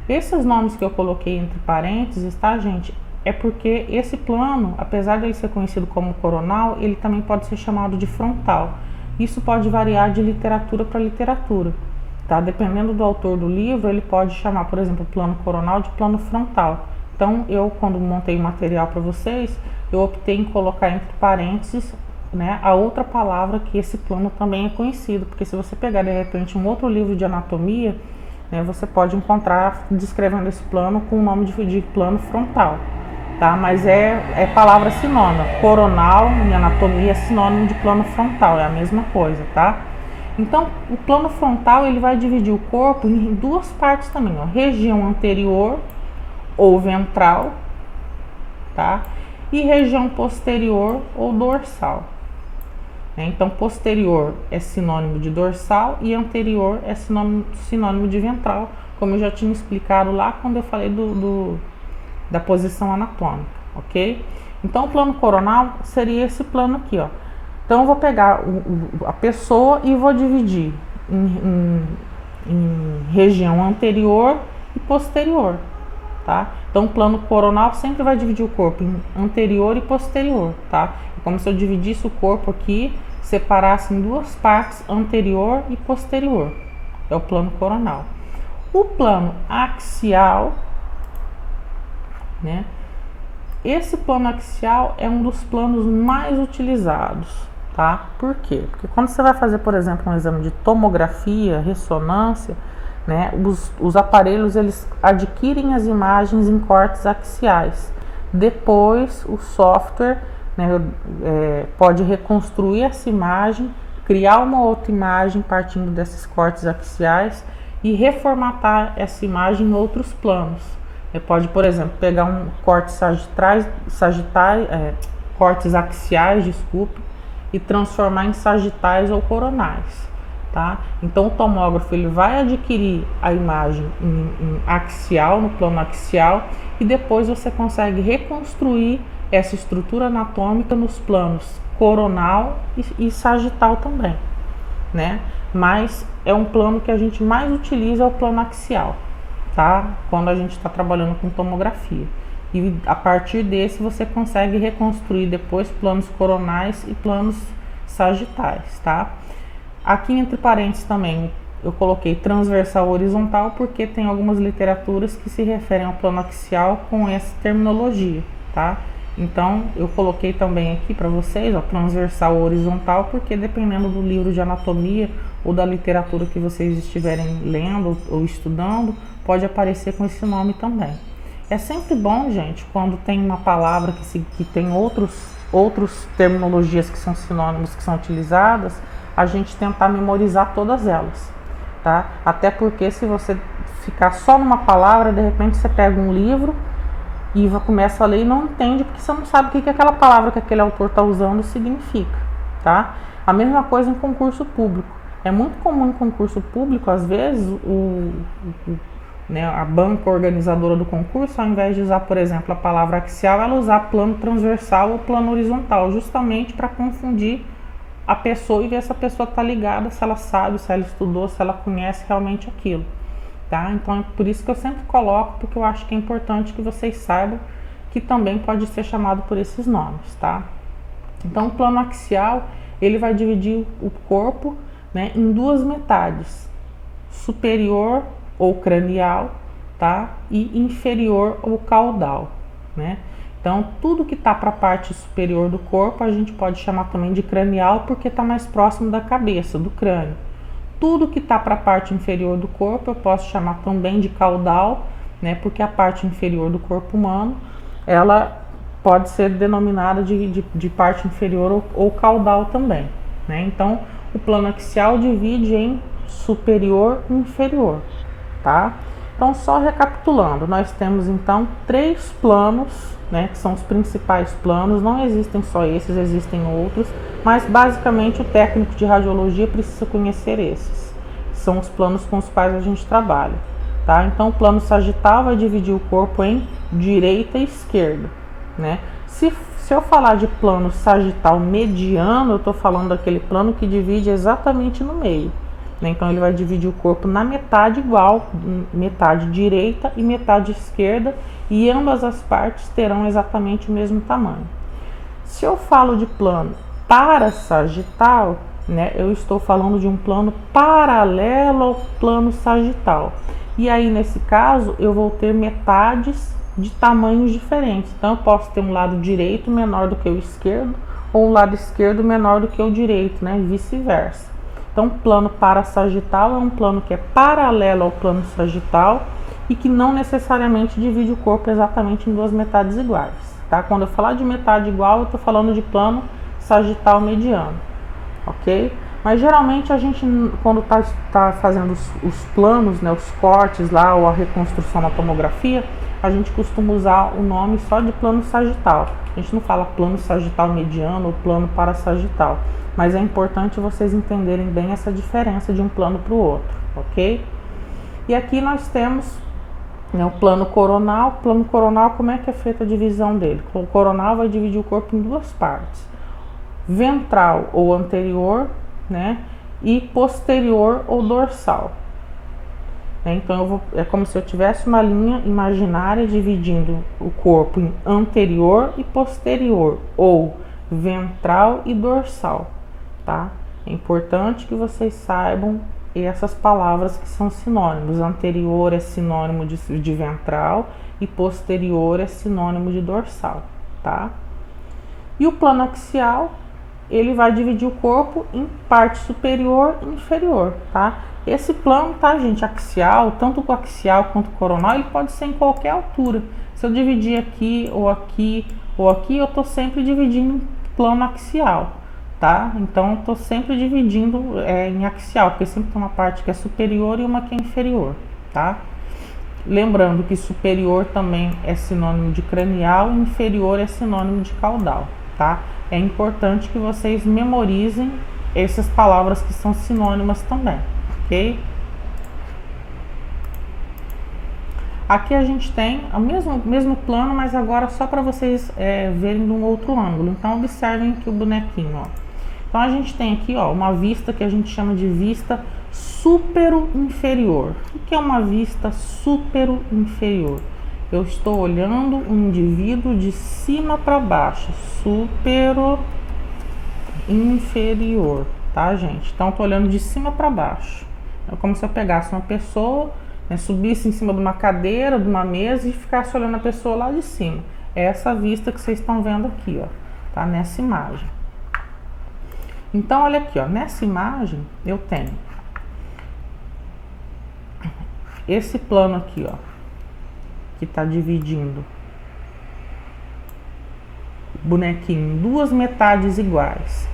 Esses nomes que eu coloquei entre parênteses, tá, gente? É porque esse plano, apesar de ele ser conhecido como coronal, ele também pode ser chamado de frontal. Isso pode variar de literatura para literatura. Tá? Dependendo do autor do livro, ele pode chamar, por exemplo, o plano coronal de plano frontal. Então, eu, quando montei o material para vocês, eu optei em colocar entre parênteses, né, a outra palavra que esse plano também é conhecido, porque se você pegar de repente um outro livro de anatomia, né, você pode encontrar descrevendo esse plano com o nome de plano frontal, tá? Mas é palavra sinônima. Coronal em anatomia é sinônimo de plano frontal, é a mesma coisa, tá? Então, o plano frontal, ele vai dividir o corpo em duas partes também, ó, região anterior ou ventral, tá? E região posterior ou dorsal. Então, posterior é sinônimo de dorsal e anterior é sinônimo de ventral, como eu já tinha explicado lá quando eu falei da posição anatômica, ok? Então, o plano coronal seria esse plano aqui, ó. Então, eu vou pegar a pessoa e vou dividir em região anterior e posterior. Tá? Então, o plano coronal sempre vai dividir o corpo em anterior e posterior, tá? É como se eu dividisse o corpo aqui, separasse em duas partes, anterior e posterior. É o plano coronal. O plano axial, né? Esse plano axial é um dos planos mais utilizados, tá? Por quê? Porque quando você vai fazer, por exemplo, um exame de tomografia, ressonância, né, os aparelhos, eles adquirem as imagens em cortes axiais. Depois o software, né, pode reconstruir essa imagem, criar uma outra imagem partindo desses cortes axiais e reformatar essa imagem em outros planos. Pode, por exemplo, pegar um corte cortes axiais, desculpe, e transformar em sagitais ou coronais. Tá? Então, o tomógrafo, ele vai adquirir a imagem em axial, no plano axial, e depois você consegue reconstruir essa estrutura anatômica nos planos coronal e sagital também, né? Mas é um plano que a gente mais utiliza, é o plano axial, tá? Quando a gente está trabalhando com tomografia. E a partir desse você consegue reconstruir depois planos coronais e planos sagitais, tá? Aqui entre parênteses também eu coloquei transversal horizontal porque tem algumas literaturas que se referem ao plano axial com essa terminologia, tá? Então eu coloquei também aqui para vocês, ó, transversal horizontal, porque dependendo do livro de anatomia ou da literatura que vocês estiverem lendo ou estudando, pode aparecer com esse nome também. É sempre bom, gente, quando tem uma palavra que tem outros terminologias que são sinônimos que são utilizadas, a gente tentar memorizar todas elas, tá? Até porque se você ficar só numa palavra, de repente você pega um livro e começa a ler e não entende, porque você não sabe o que aquela palavra que aquele autor está usando significa, tá? A mesma coisa em concurso público. É muito comum em concurso público, às vezes, né, a banca organizadora do concurso, ao invés de usar, por exemplo, a palavra axial, ela usar plano transversal ou plano horizontal, justamente para confundir a pessoa e ver se a pessoa está ligada, se ela sabe, se ela estudou, se ela conhece realmente aquilo. Tá? Então é por isso que eu sempre coloco, porque eu acho que é importante que vocês saibam que também pode ser chamado por esses nomes. Tá? Então o plano axial, ele vai dividir o corpo, né, em duas metades, superior ou cranial, tá? E inferior ou caudal, né? Então, tudo que está para a parte superior do corpo, a gente pode chamar também de cranial, porque está mais próximo da cabeça, do crânio. Tudo que está para a parte inferior do corpo, eu posso chamar também de caudal, né? Porque a parte inferior do corpo humano, ela pode ser denominada de parte inferior ou caudal também, né? Então, o plano axial divide em superior e inferior, tá? Então, só recapitulando, nós temos então 3 planos, né, que são os principais planos. Não existem só esses, existem outros, mas basicamente o técnico de radiologia precisa conhecer esses. São os planos com os quais a gente trabalha, tá? Então, o plano sagital vai dividir o corpo em direita e esquerda, né? Se eu falar de plano sagital mediano, eu estou falando daquele plano que divide exatamente no meio. Então ele vai dividir o corpo na metade igual, metade direita e metade esquerda, e ambas as partes terão exatamente o mesmo tamanho. Se eu falo de plano parasagital, né, eu estou falando de um plano paralelo ao plano sagital. E aí nesse caso eu vou ter metades de tamanhos diferentes. Então eu posso ter um lado direito menor do que o esquerdo, ou um lado esquerdo menor do que o direito, né, e vice-versa. Então, o plano parasagital é um plano que é paralelo ao plano sagital e que não necessariamente divide o corpo exatamente em duas metades iguais, tá? Quando eu falar de metade igual, eu estou falando de plano sagital mediano, ok? Mas geralmente a gente, quando tá fazendo os planos, né, os cortes lá, ou a reconstrução na tomografia, a gente costuma usar o nome só de plano sagital. A gente não fala plano sagital mediano ou plano parasagital. Mas é importante vocês entenderem bem essa diferença de um plano para o outro, ok? E aqui nós temos, né, o plano coronal. O plano coronal, como é que é feita a divisão dele? O coronal vai dividir o corpo em duas partes: ventral ou anterior, né, e posterior ou dorsal. Então é como se eu tivesse uma linha imaginária dividindo o corpo em anterior e posterior, ou ventral e dorsal. Tá? É importante que vocês saibam essas palavras que são sinônimos. Anterior é sinônimo de ventral e posterior é sinônimo de dorsal, tá? E o plano axial, ele vai dividir o corpo em parte superior e inferior, tá? Esse plano, tá, gente, axial, tanto o axial quanto o coronal, ele pode ser em qualquer altura. Se eu dividir aqui, ou aqui, ou aqui, eu tô sempre dividindo em plano axial. Tá? Então, estou sempre dividindo em axial, porque sempre tem uma parte que é superior e uma que é inferior, tá? Lembrando que superior também é sinônimo de cranial e inferior é sinônimo de caudal, tá? É importante que vocês memorizem essas palavras que são sinônimas também, ok? Aqui a gente tem o mesmo plano, mas agora só para vocês verem de um outro ângulo. Então, observem aqui o bonequinho, ó. Então a gente tem aqui, ó, uma vista que a gente chama de vista supero-inferior. O que é uma vista supero-inferior? Eu estou olhando um indivíduo de cima para baixo, supero-inferior, tá, gente? Então estou olhando de cima para baixo. É como se eu pegasse uma pessoa, né, subisse em cima de uma cadeira, de uma mesa e ficasse olhando a pessoa lá de cima. É essa vista que vocês estão vendo aqui, ó, tá, nessa imagem. Então, olha aqui, ó, nessa imagem eu tenho esse plano aqui, ó, que está dividindo o bonequinho em duas metades iguais.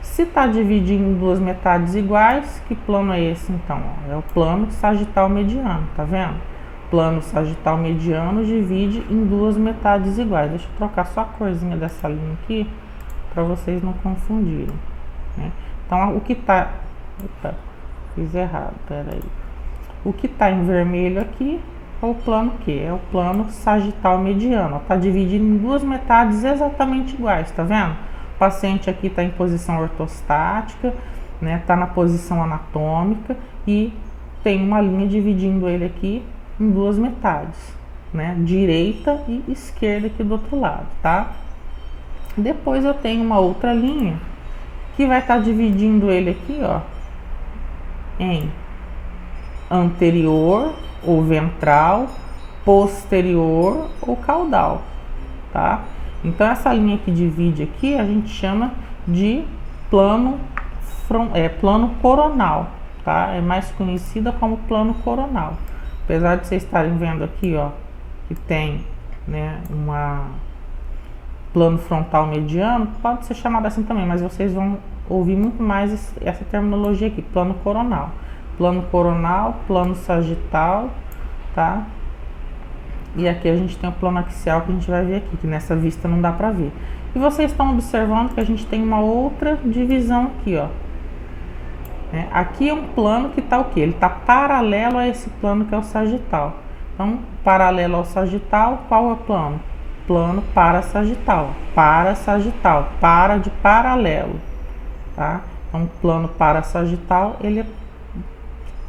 Se está dividindo em duas metades iguais, que plano é esse então? Ó? É o plano sagital mediano, tá vendo? Plano sagital mediano divide em duas metades iguais. Deixa eu trocar só a corzinha dessa linha aqui para vocês não confundirem. Né? Então o que tá... Opa, fiz errado, peraí. O que está em vermelho aqui é o plano Q, é o plano sagital mediano. Está dividido em duas metades exatamente iguais, tá vendo? O paciente aqui está em posição ortostática, né? Está na posição anatômica e tem uma linha dividindo ele aqui em duas metades, né? Direita e esquerda aqui do outro lado, tá? Depois eu tenho uma outra linha que vai estar dividindo ele aqui, ó, em anterior ou ventral, posterior ou caudal, tá? Então essa linha que divide aqui a gente chama de plano coronal, tá? É mais conhecida como plano coronal. Apesar de vocês estarem vendo aqui, ó, que tem, né, uma plano frontal mediano, pode ser chamado assim também, mas vocês vão ouvir muito mais essa terminologia aqui, plano coronal. Plano coronal, plano sagital, tá? E aqui a gente tem o plano axial que a gente vai ver aqui, que nessa vista não dá pra ver. E vocês estão observando que a gente tem uma outra divisão aqui, ó. Aqui é um plano que tá o quê? Ele tá paralelo a esse plano que é o sagital. Então, paralelo ao sagital, qual é o plano? Plano parasagital. Parasagital, para de paralelo, tá? Então, plano parasagital, ele é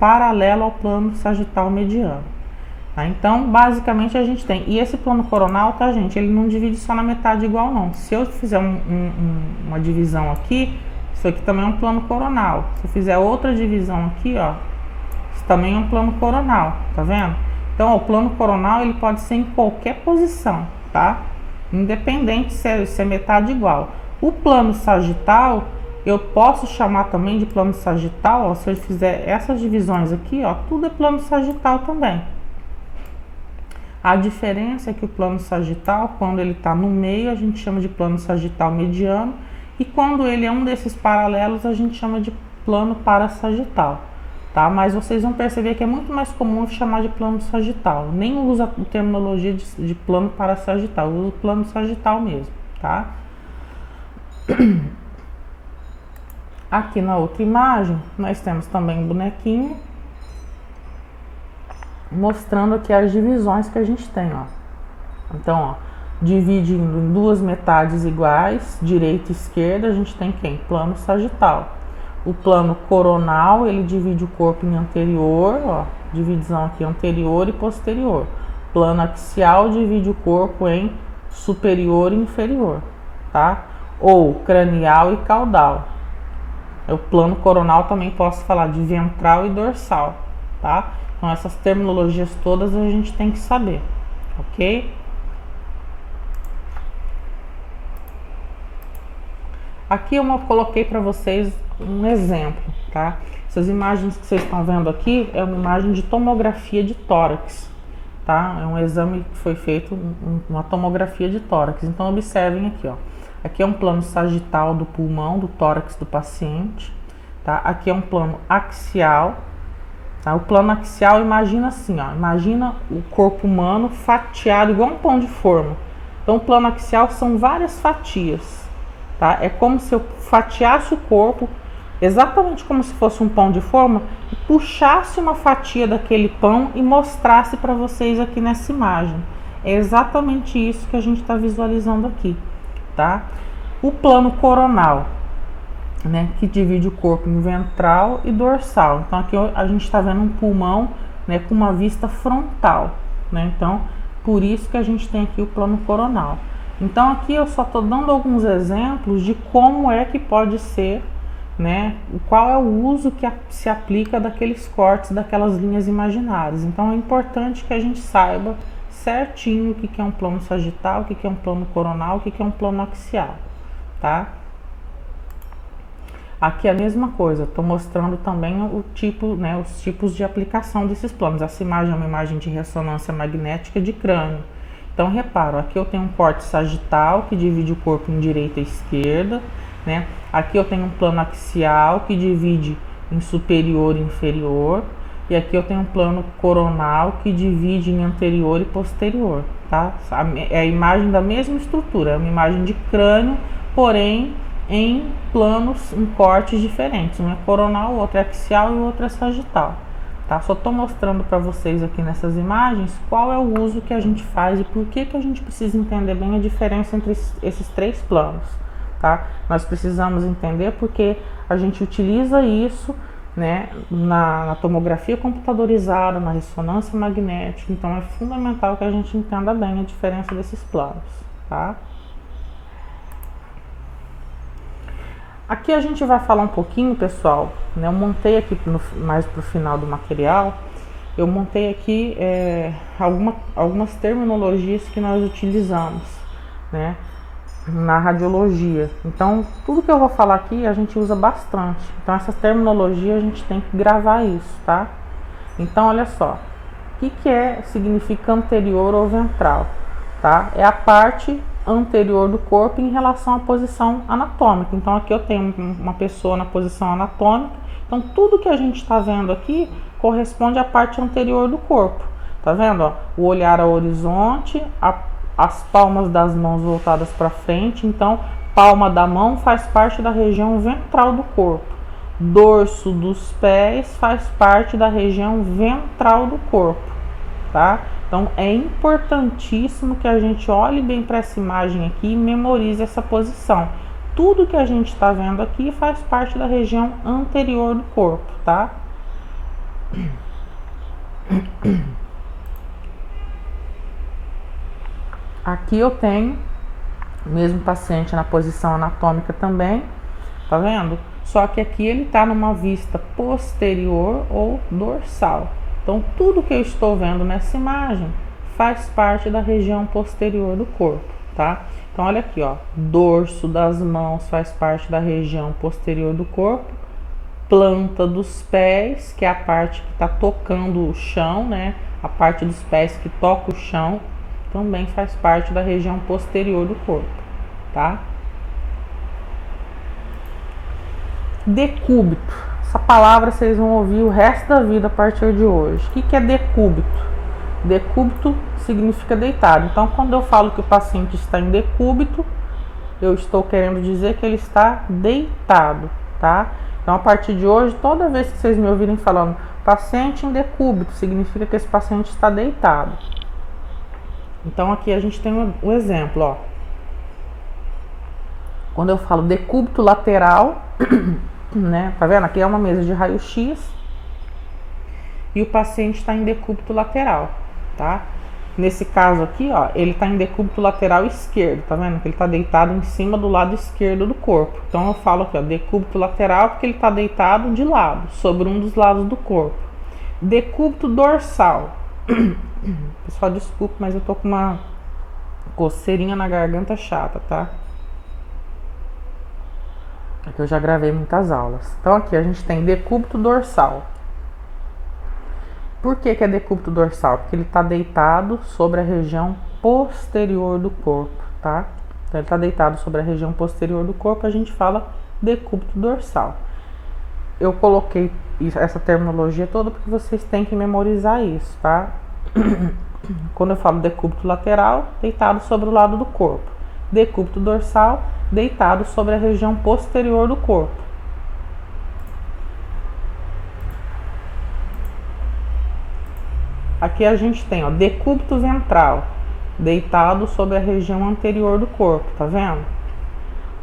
paralelo ao plano sagital mediano. Tá? Então, basicamente a gente tem, e esse plano coronal, tá, gente, ele não divide só na metade igual não. Se eu fizer uma divisão aqui, isso aqui também é um plano coronal. Se eu fizer outra divisão aqui, ó, isso também é um plano coronal, tá vendo? Então, ó, o plano coronal, ele pode ser em qualquer posição, tá? Independente se é metade igual. O plano sagital, eu posso chamar também de plano sagital, ó, se eu fizer essas divisões aqui, ó, tudo é plano sagital também. A diferença é que o plano sagital, quando ele está no meio, a gente chama de plano sagital mediano, e quando ele é um desses paralelos, a gente chama de plano parasagital, tá? Mas vocês vão perceber que é muito mais comum chamar de plano sagital. Nem usa a terminologia de plano parasagital, usa o plano sagital mesmo, tá? Aqui na outra imagem, nós temos também um bonequinho mostrando aqui as divisões que a gente tem, ó. Então, ó, dividindo em duas metades iguais, direita e esquerda, a gente tem quem? Plano sagital. O plano coronal, ele divide o corpo em anterior, ó, divisão aqui anterior e posterior. Plano axial divide o corpo em superior e inferior, tá? Ou cranial e caudal. O plano coronal também posso falar de ventral e dorsal, tá? Então essas terminologias todas a gente tem que saber, ok? Aqui eu coloquei para vocês um exemplo, tá? Essas imagens que vocês estão vendo aqui é uma imagem de tomografia de tórax, tá? É um exame que foi feito, uma tomografia de tórax. Então observem aqui, ó. Aqui é um plano sagital do pulmão, do tórax do paciente, tá? Aqui é um plano axial, tá? O plano axial, imagina assim, ó. Imagina o corpo humano fatiado igual um pão de forma. Então o plano axial são várias fatias, tá? É como se eu fatiasse o corpo, exatamente como se fosse um pão de forma, e puxasse uma fatia daquele pão e mostrasse para vocês aqui nessa imagem. É exatamente isso que a gente está visualizando aqui, tá? O plano coronal, né, que divide o corpo em ventral e dorsal. Então aqui a gente está vendo um pulmão, né, com uma vista frontal, né? Então por isso que a gente tem aqui o plano coronal. Então aqui eu só estou dando alguns exemplos de como é que pode ser, né, qual é o uso que se aplica daqueles cortes, daquelas linhas imaginárias. Então é importante que a gente saiba certinho o que é um plano sagital, o que é um plano coronal, o que é um plano axial, tá? Aqui a mesma coisa, estou mostrando também o tipo, né, os tipos de aplicação desses planos. Essa imagem é uma imagem de ressonância magnética de crânio. Então reparo, aqui eu tenho um corte sagital que divide o corpo em direita e esquerda, né? Aqui eu tenho um plano axial que divide em superior e inferior. E aqui eu tenho um plano coronal que divide em anterior e posterior, tá? É a imagem da mesma estrutura, é uma imagem de crânio, porém em planos, em cortes diferentes. Um é coronal, o outro é axial e o outro é sagital, tá? Só estou mostrando para vocês aqui nessas imagens qual é o uso que a gente faz e por que a gente precisa entender bem a diferença entre esses três planos, tá? Nós precisamos entender porque a gente utiliza isso, né, na tomografia computadorizada, na ressonância magnética, então é fundamental que a gente entenda bem a diferença desses planos, tá? Aqui a gente vai falar um pouquinho, pessoal, né? Eu montei aqui mais para o final do material, eu montei aqui algumas terminologias que nós utilizamos, né, na radiologia. Então, tudo que eu vou falar aqui a gente usa bastante. Então, essa terminologia a gente tem que gravar isso, tá? Então, olha só, o que significa anterior ou ventral, tá? É a parte anterior do corpo em relação à posição anatômica. Então aqui eu tenho uma pessoa na posição anatômica, então tudo que a gente está vendo aqui corresponde à parte anterior do corpo, tá vendo? Ó, o olhar ao horizonte, as palmas das mãos voltadas para frente, então palma da mão faz parte da região ventral do corpo, dorso dos pés faz parte da região ventral do corpo, tá? Então é importantíssimo que a gente olhe bem para essa imagem aqui e memorize essa posição. Tudo que a gente está vendo aqui faz parte da região anterior do corpo, tá? Aqui eu tenho o mesmo paciente na posição anatômica também, tá vendo? Só que aqui ele está numa vista posterior ou dorsal. Então, tudo que eu estou vendo nessa imagem faz parte da região posterior do corpo, tá? Então, olha aqui, ó, dorso das mãos faz parte da região posterior do corpo, planta dos pés, que é a parte que está tocando o chão, né? A parte dos pés que toca o chão também faz parte da região posterior do corpo, tá? Decúbito. Essa palavra vocês vão ouvir o resto da vida a partir de hoje. O que é decúbito? Decúbito significa deitado. Então, quando eu falo que o paciente está em decúbito, eu estou querendo dizer que ele está deitado, tá? Então, a partir de hoje, toda vez que vocês me ouvirem falando paciente em decúbito, significa que esse paciente está deitado. Então, aqui a gente tem um exemplo, ó. Quando eu falo decúbito lateral, né? Tá vendo? Aqui é uma mesa de raio-x e o paciente está em decúbito lateral, tá? Nesse caso aqui, ó, ele está em decúbito lateral esquerdo, tá vendo? Que ele está deitado em cima do lado esquerdo do corpo. Então eu falo aqui, ó, decúbito lateral porque ele está deitado de lado, sobre um dos lados do corpo. Decúbito dorsal. Pessoal, desculpe, mas eu tô com uma coceirinha na garganta chata, tá? Aqui eu já gravei muitas aulas. Então aqui a gente tem decúbito dorsal. Por que é decúbito dorsal? Porque ele está deitado sobre a região posterior do corpo, tá? Então ele está deitado sobre a região posterior do corpo, a gente fala decúbito dorsal. Eu coloquei essa terminologia toda porque vocês têm que memorizar isso, tá? Quando eu falo decúbito lateral, deitado sobre o lado do corpo. Decúbito dorsal, deitado sobre a região posterior do corpo. Aqui a gente tem, ó, decúbito ventral, deitado sobre a região anterior do corpo, tá vendo?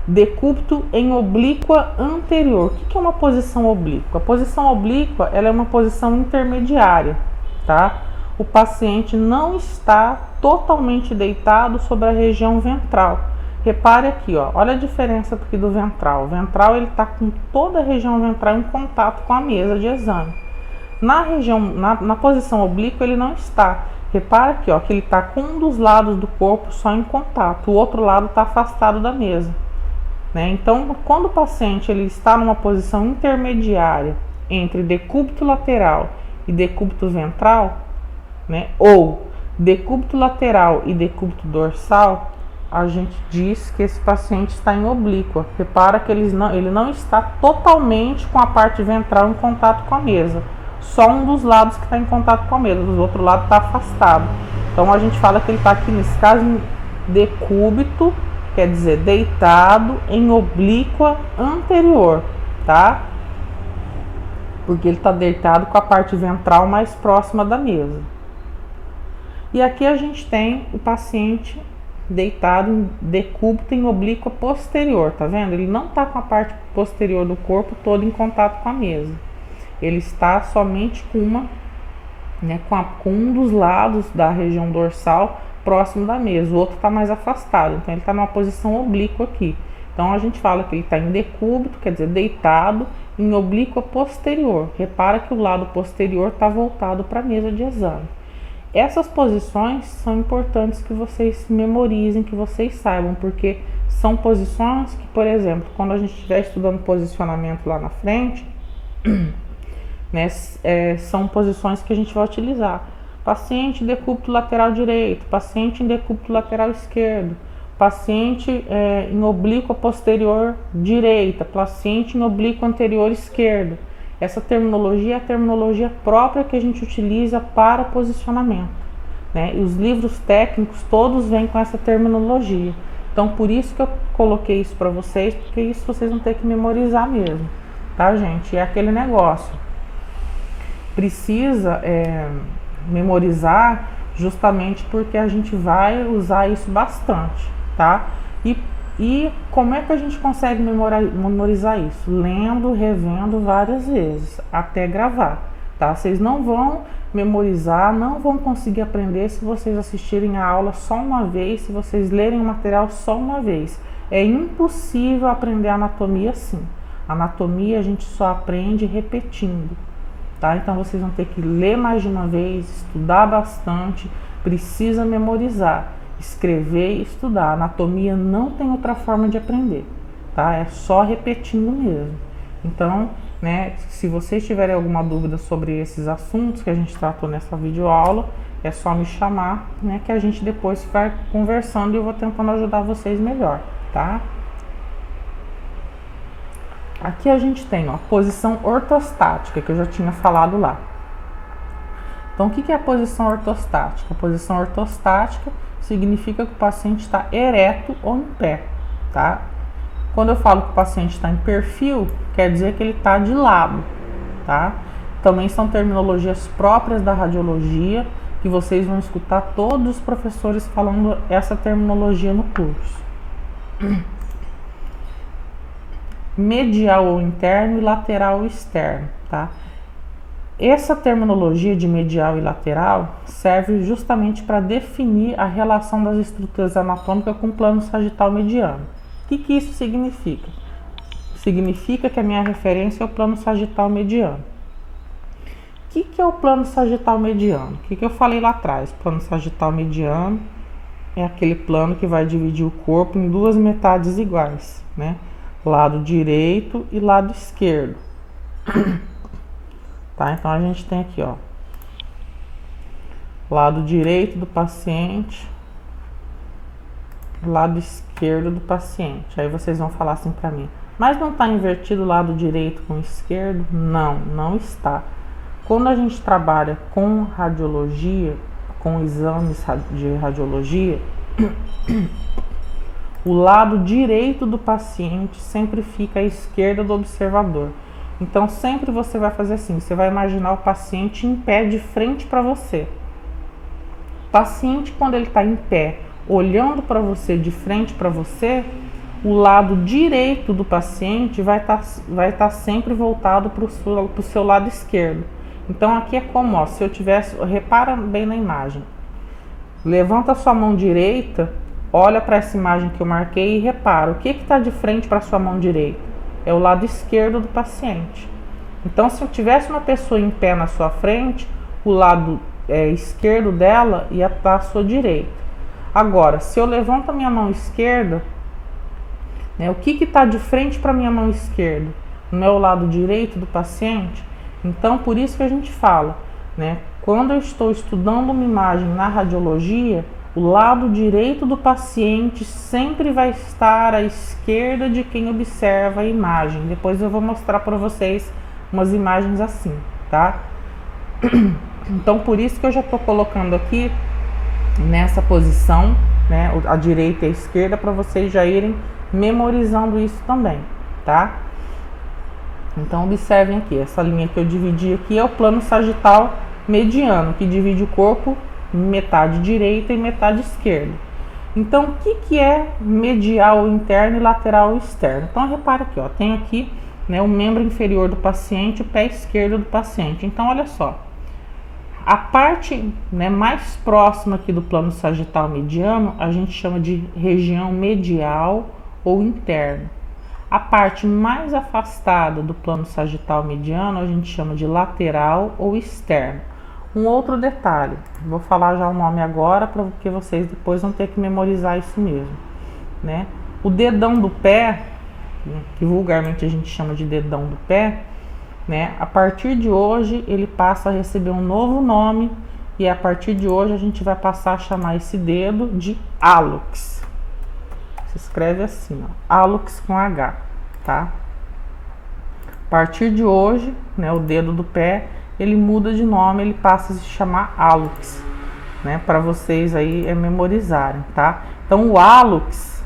Decúbito em oblíqua anterior. O que é uma posição oblíqua? A posição oblíqua, ela é uma posição intermediária, tá? O paciente não está totalmente deitado sobre a região ventral. Repare aqui, ó, olha a diferença aqui do ventral. O ventral, ele está com toda a região ventral em contato com a mesa de exame. Na posição oblíqua, ele não está. Repara aqui, ó, que ele está com um dos lados do corpo só em contato, o outro lado está afastado da mesa, né? Então, quando o paciente ele está numa posição intermediária entre decúbito lateral e decúbito ventral, né, ou decúbito lateral e decúbito dorsal, a gente diz que esse paciente está em oblíqua. Repara que ele não está totalmente com a parte ventral em contato com a mesa. Só um dos lados que está em contato com a mesa, o outro lado está afastado. Então a gente fala que ele está aqui, nesse caso, em decúbito, quer dizer, deitado em oblíqua anterior, tá? porque ele está deitado com a parte ventral mais próxima da mesa. E aqui a gente tem o paciente deitado em decúbito em oblíqua posterior, tá vendo? Ele não está com a parte posterior do corpo todo em contato com a mesa. Ele está somente com uma, né, com um dos lados da região dorsal próximo da mesa, o outro está mais afastado, então ele está numa posição oblíqua aqui. Então a gente fala que ele está em decúbito, quer dizer, deitado em oblíqua posterior. Repara que o lado posterior está voltado para a mesa de exame. Essas posições são importantes que vocês memorizem, que vocês saibam, porque são posições que, por exemplo, quando a gente estiver estudando posicionamento lá na frente, né, são posições que a gente vai utilizar. Paciente em decúbito lateral direito, paciente em decúbito lateral esquerdo, paciente em oblíqua posterior direita, paciente em oblíqua anterior esquerdo. Essa terminologia é a terminologia própria que a gente utiliza para posicionamento, né? E os livros técnicos todos vêm com essa terminologia. Então, por isso que eu coloquei isso para vocês, porque isso vocês vão ter que memorizar mesmo, tá, gente? É aquele negócio. Precisa memorizar justamente porque a gente vai usar isso bastante, tá? E como é que a gente consegue memorizar isso? Lendo, revendo várias vezes, até gravar, tá? Vocês não vão memorizar, não vão conseguir aprender se vocês assistirem a aula só uma vez, se vocês lerem o material só uma vez. É impossível aprender anatomia assim. Anatomia a gente só aprende repetindo, tá? Então vocês vão ter que ler mais de uma vez, estudar bastante, precisa memorizar. Escrever e estudar. Anatomia não tem outra forma de aprender, tá? É só repetindo mesmo. Então, né, se vocês tiverem alguma dúvida sobre esses assuntos que a gente tratou nessa videoaula, é só me chamar, né, que a gente depois vai conversando e eu vou tentando ajudar vocês melhor, tá? Aqui a gente tem, ó, a posição ortostática, que eu já tinha falado lá. Então, o que é a posição ortostática? A posição ortostática significa que o paciente está ereto ou em pé, tá? Quando eu falo que o paciente está em perfil, quer dizer que ele está de lado, tá? Também são terminologias próprias da radiologia, que vocês vão escutar todos os professores falando essa terminologia no curso. Medial ou interno e lateral ou externo, tá? Essa terminologia de medial e lateral serve justamente para definir a relação das estruturas anatômicas com o plano sagital mediano. O que isso significa? Significa que a minha referência é o plano sagital mediano. O que é o plano sagital mediano? O que eu falei lá atrás? O plano sagital mediano é aquele plano que vai dividir o corpo em duas metades iguais, né? Lado direito e lado esquerdo. Tá? Então a gente tem aqui, ó, lado direito do paciente, lado esquerdo do paciente. Aí vocês vão falar assim para mim, mas não está invertido o lado direito com o esquerdo? Não, não está. Quando a gente trabalha com radiologia, com exames de radiologia, o lado direito do paciente sempre fica à esquerda do observador. Então sempre você vai fazer assim, você vai imaginar o paciente em pé de frente para você. O paciente, quando ele está em pé, olhando para você, de frente para você, o lado direito do paciente vai estar sempre voltado para o seu lado esquerdo. Então aqui é como, ó, se eu tivesse, repara bem na imagem. Levanta a sua mão direita, olha para essa imagem que eu marquei e repara, o que está de frente para a sua mão direita? É o lado esquerdo do paciente. Então, se eu tivesse uma pessoa em pé na sua frente, o lado esquerdo dela ia estar à sua direita. Agora, se eu levanto a minha mão esquerda, né, o que está de frente para a minha mão esquerda? Não é o lado direito do paciente? Então, por isso que a gente fala, né, quando eu estou estudando uma imagem na radiologia, o lado direito do paciente sempre vai estar à esquerda de quem observa a imagem. Depois eu vou mostrar para vocês umas imagens assim, tá? Então, por isso que eu já estou colocando aqui nessa posição, né, a direita e a esquerda, para vocês já irem memorizando isso também, tá? Então observem aqui, essa linha que eu dividi aqui é o plano sagital mediano, que divide o corpo em metade direita e metade esquerda. Então o que é medial interno e lateral externo? Então repara aqui, ó, tem aqui, né, o membro inferior do paciente, o pé esquerdo do paciente. Então olha só, a parte, né, mais próxima aqui do plano sagital mediano a gente chama de região medial ou interno. A parte mais afastada do plano sagital mediano a gente chama de lateral ou externo. Um outro detalhe, vou falar já o nome agora para que vocês depois vão ter que memorizar isso mesmo, né? O dedão do pé, que vulgarmente a gente chama de dedão do pé, né? A partir de hoje ele passa a receber um novo nome e a partir de hoje a gente vai passar a chamar esse dedo de hálux. Se escreve assim, ó, hálux com H, tá? A partir de hoje, né, o dedo do pé, ele muda de nome, ele passa a se chamar hálux, né, para vocês aí memorizarem, tá? Então o hálux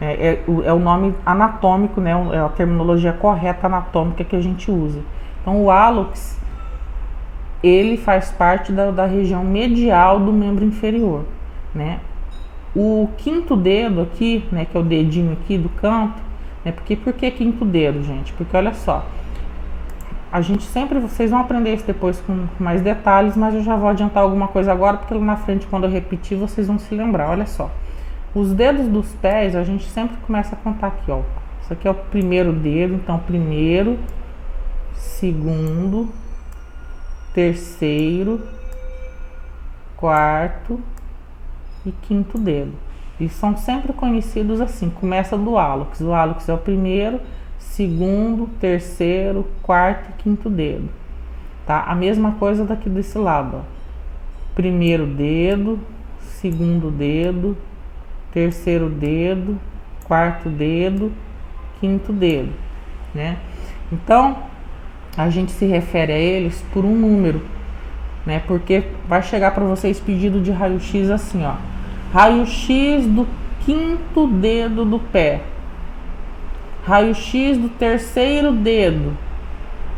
é o nome anatômico, né, é a terminologia correta anatômica que a gente usa. Então o hálux, ele faz parte da região medial do membro inferior, né? O quinto dedo aqui, né, que é o dedinho aqui do canto, né, por que quinto dedo, gente? Porque olha só, a gente sempre, vocês vão aprender isso depois com mais detalhes, mas eu já vou adiantar alguma coisa agora, porque lá na frente, quando eu repetir, vocês vão se lembrar. Olha só, os dedos dos pés, a gente sempre começa a contar aqui, ó. Isso aqui é o primeiro dedo, então primeiro, segundo, terceiro, quarto e quinto dedo. E são sempre conhecidos assim, começa do hálux. O hálux é o primeiro, segundo, terceiro, quarto e quinto dedo, tá? A mesma coisa daqui desse lado, ó. Primeiro dedo, segundo dedo, terceiro dedo, quarto dedo, quinto dedo, né? Então a gente se refere a eles por um número, né? Porque vai chegar para vocês pedido de raio-x assim, ó, raio-x do quinto dedo do pé, raio-x do terceiro dedo,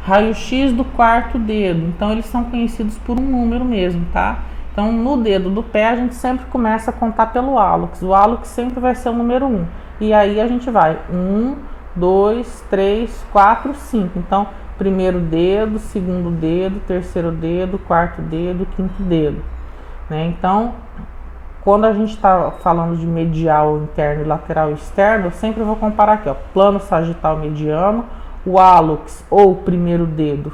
raio-x do quarto dedo. Então eles são conhecidos por um número mesmo, tá? Então no dedo do pé a gente sempre começa a contar pelo hálux. O hálux sempre vai ser o número 1. E aí a gente vai 1, 2, 3, 4, 5. Então primeiro dedo, segundo dedo, terceiro dedo, quarto dedo, quinto dedo, né? Então quando a gente está falando de medial interno e lateral externo, eu sempre vou comparar aqui, ó, plano sagital mediano, o hálux ou o primeiro dedo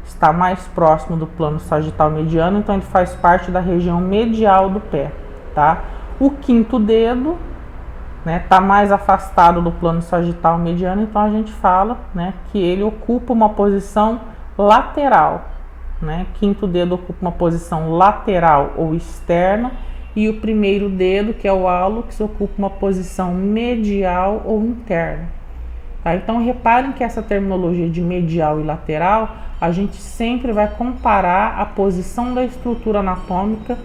está mais próximo do plano sagital mediano, então ele faz parte da região medial do pé, tá? O quinto dedo, né, está mais afastado do plano sagital mediano, então a gente fala, né, que ele ocupa uma posição lateral, né? Quinto dedo ocupa uma posição lateral ou externa, e o primeiro dedo, que é o hálux, ocupa uma posição medial ou interna. Tá? Então reparem que essa terminologia de medial e lateral, a gente sempre vai comparar a posição da estrutura anatômica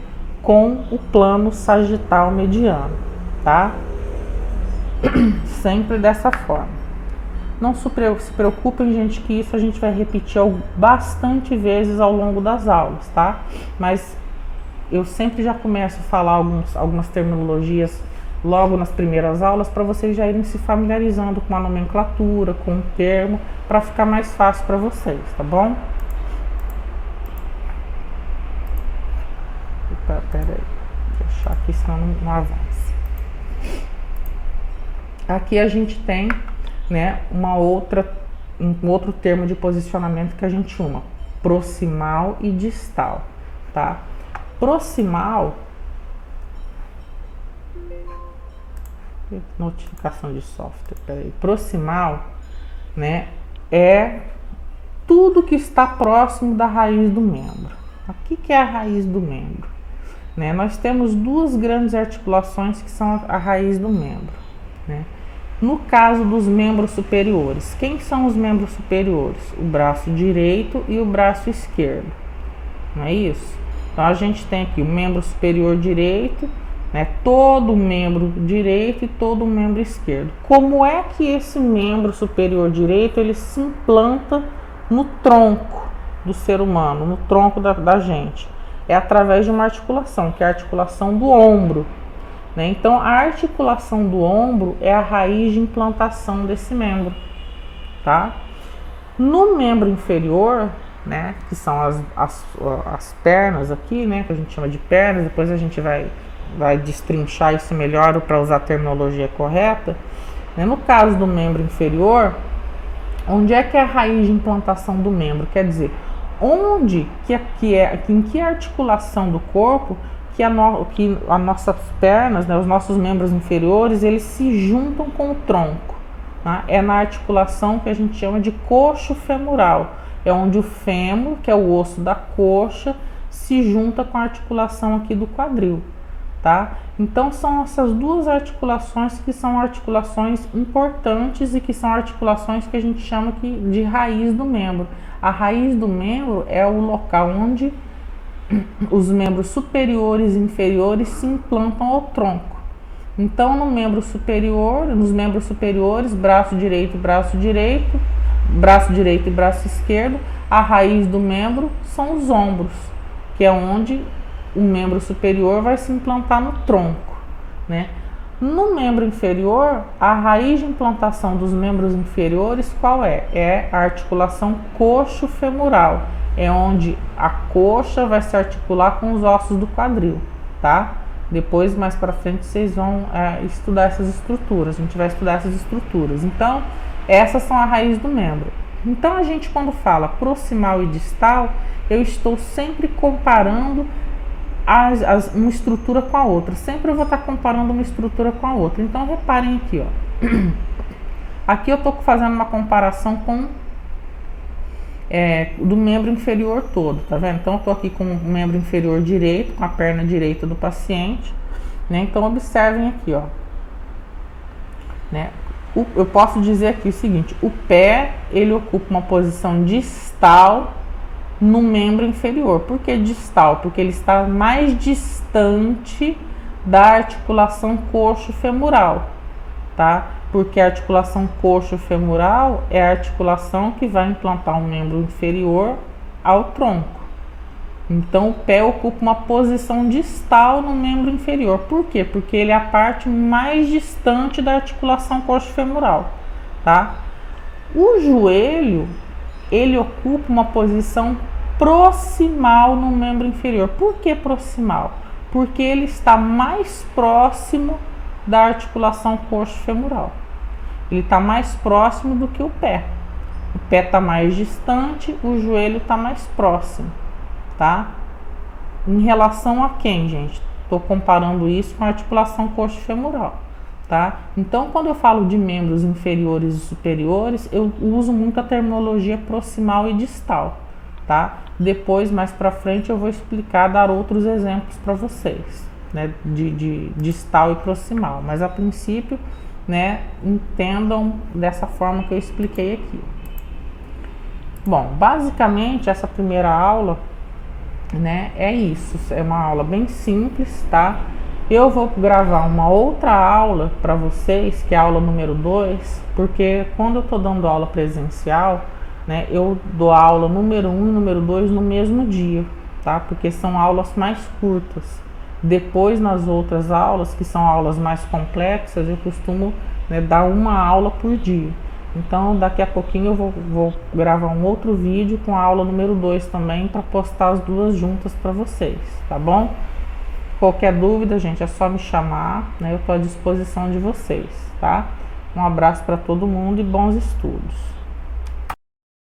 com o plano sagital mediano, tá? Sempre dessa forma. Não se preocupem, gente, que isso a gente vai repetir bastante vezes ao longo das aulas, tá? Mas eu sempre já começo a falar algumas terminologias logo nas primeiras aulas para vocês já irem se familiarizando com a nomenclatura, com o termo, para ficar mais fácil para vocês, tá bom? Pera aí, vou deixar aqui senão não avança. Aqui a gente tem, né, um outro termo de posicionamento que a gente chama proximal e distal, tá? Proximal, notificação de software, peraí. Proximal, né, é tudo que está próximo da raiz do membro. O que é a raiz do membro? Né, nós temos duas grandes articulações que são a raiz do membro, né? No caso dos membros superiores, quem são os membros superiores? O braço direito e o braço esquerdo, não é isso? Então a gente tem aqui o membro superior direito, né? Todo membro direito e todo membro esquerdo. Como é que esse membro superior direito ele se implanta no tronco do ser humano, no tronco da gente? É através de uma articulação, que é a articulação do ombro, né? Então, a articulação do ombro é a raiz de implantação desse membro, tá? No membro inferior, né, que são as pernas aqui, né, que a gente chama de pernas, depois a gente vai destrinchar isso melhor para usar a terminologia correta, né? No caso do membro inferior, onde é que é a raiz de implantação do membro? Quer dizer, onde em que articulação do corpo que as nossas pernas, né, os nossos membros inferiores, eles se juntam com o tronco, tá? É na articulação que a gente chama de coxo femoral, é onde o fêmur, que é o osso da coxa, se junta com a articulação aqui do quadril, tá? Então são essas duas articulações que são articulações importantes e que são articulações que a gente chama aqui de raiz do membro. A raiz do membro é o local onde os membros superiores e inferiores se implantam ao tronco. Então no membro superior, nos membros superiores, braço direito e braço esquerdo, a raiz do membro são os ombros, que é onde o membro superior vai se implantar no tronco, né? No membro inferior, a raiz de implantação dos membros inferiores qual é? É a articulação coxo-femoral, é onde a coxa vai se articular com os ossos do quadril, tá? Depois, mais para frente, vocês vão estudar essas estruturas, a gente vai estudar essas estruturas. Então, essas são a raiz do membro. Então, a gente quando fala proximal e distal, eu estou sempre comparando uma estrutura com a outra. Sempre eu vou estar comparando uma estrutura com a outra. Então, reparem aqui, ó. Aqui eu estou fazendo uma comparação com do membro inferior todo, tá vendo? Então, eu estou aqui com o membro inferior direito, com a perna direita do paciente, né? Então, observem aqui, ó. Né? Eu posso dizer aqui o seguinte: o pé, ele ocupa uma posição distal no membro inferior. Por que distal? Porque ele está mais distante da articulação coxo-femoral, tá? Porque a articulação coxo-femoral é a articulação que vai implantar um membro inferior ao tronco. Então, o pé ocupa uma posição distal no membro inferior. Por quê? Porque ele é a parte mais distante da articulação coxo-femoral, tá? O joelho, ele ocupa uma posição proximal no membro inferior. Por que proximal? Porque ele está mais próximo da articulação coxo-femoral. Ele está mais próximo do que o pé. O pé está mais distante, o joelho está mais próximo, tá? Em relação a quem, gente? Estou comparando isso com a articulação coxo-femoral, tá? Então, quando eu falo de membros inferiores e superiores, eu uso muito a terminologia proximal e distal, tá? Depois, mais para frente, eu vou explicar, dar outros exemplos para vocês, né, de distal e proximal, mas a princípio, né, entendam dessa forma que eu expliquei aqui. Bom, basicamente essa primeira aula, né, é isso, é uma aula bem simples, tá? Eu vou gravar uma outra aula para vocês, que é a aula número 2, porque quando eu estou dando aula presencial, né, eu dou a aula número 1 e número 2 no mesmo dia, tá? Porque são aulas mais curtas. Depois, nas outras aulas, que são aulas mais complexas, eu costumo, né, dar uma aula por dia. Então, daqui a pouquinho eu vou gravar um outro vídeo com a aula número 2 também, para postar as duas juntas para vocês, tá bom? Qualquer dúvida, gente, é só me chamar, né? Eu estou à disposição de vocês, tá? Um abraço para todo mundo e bons estudos.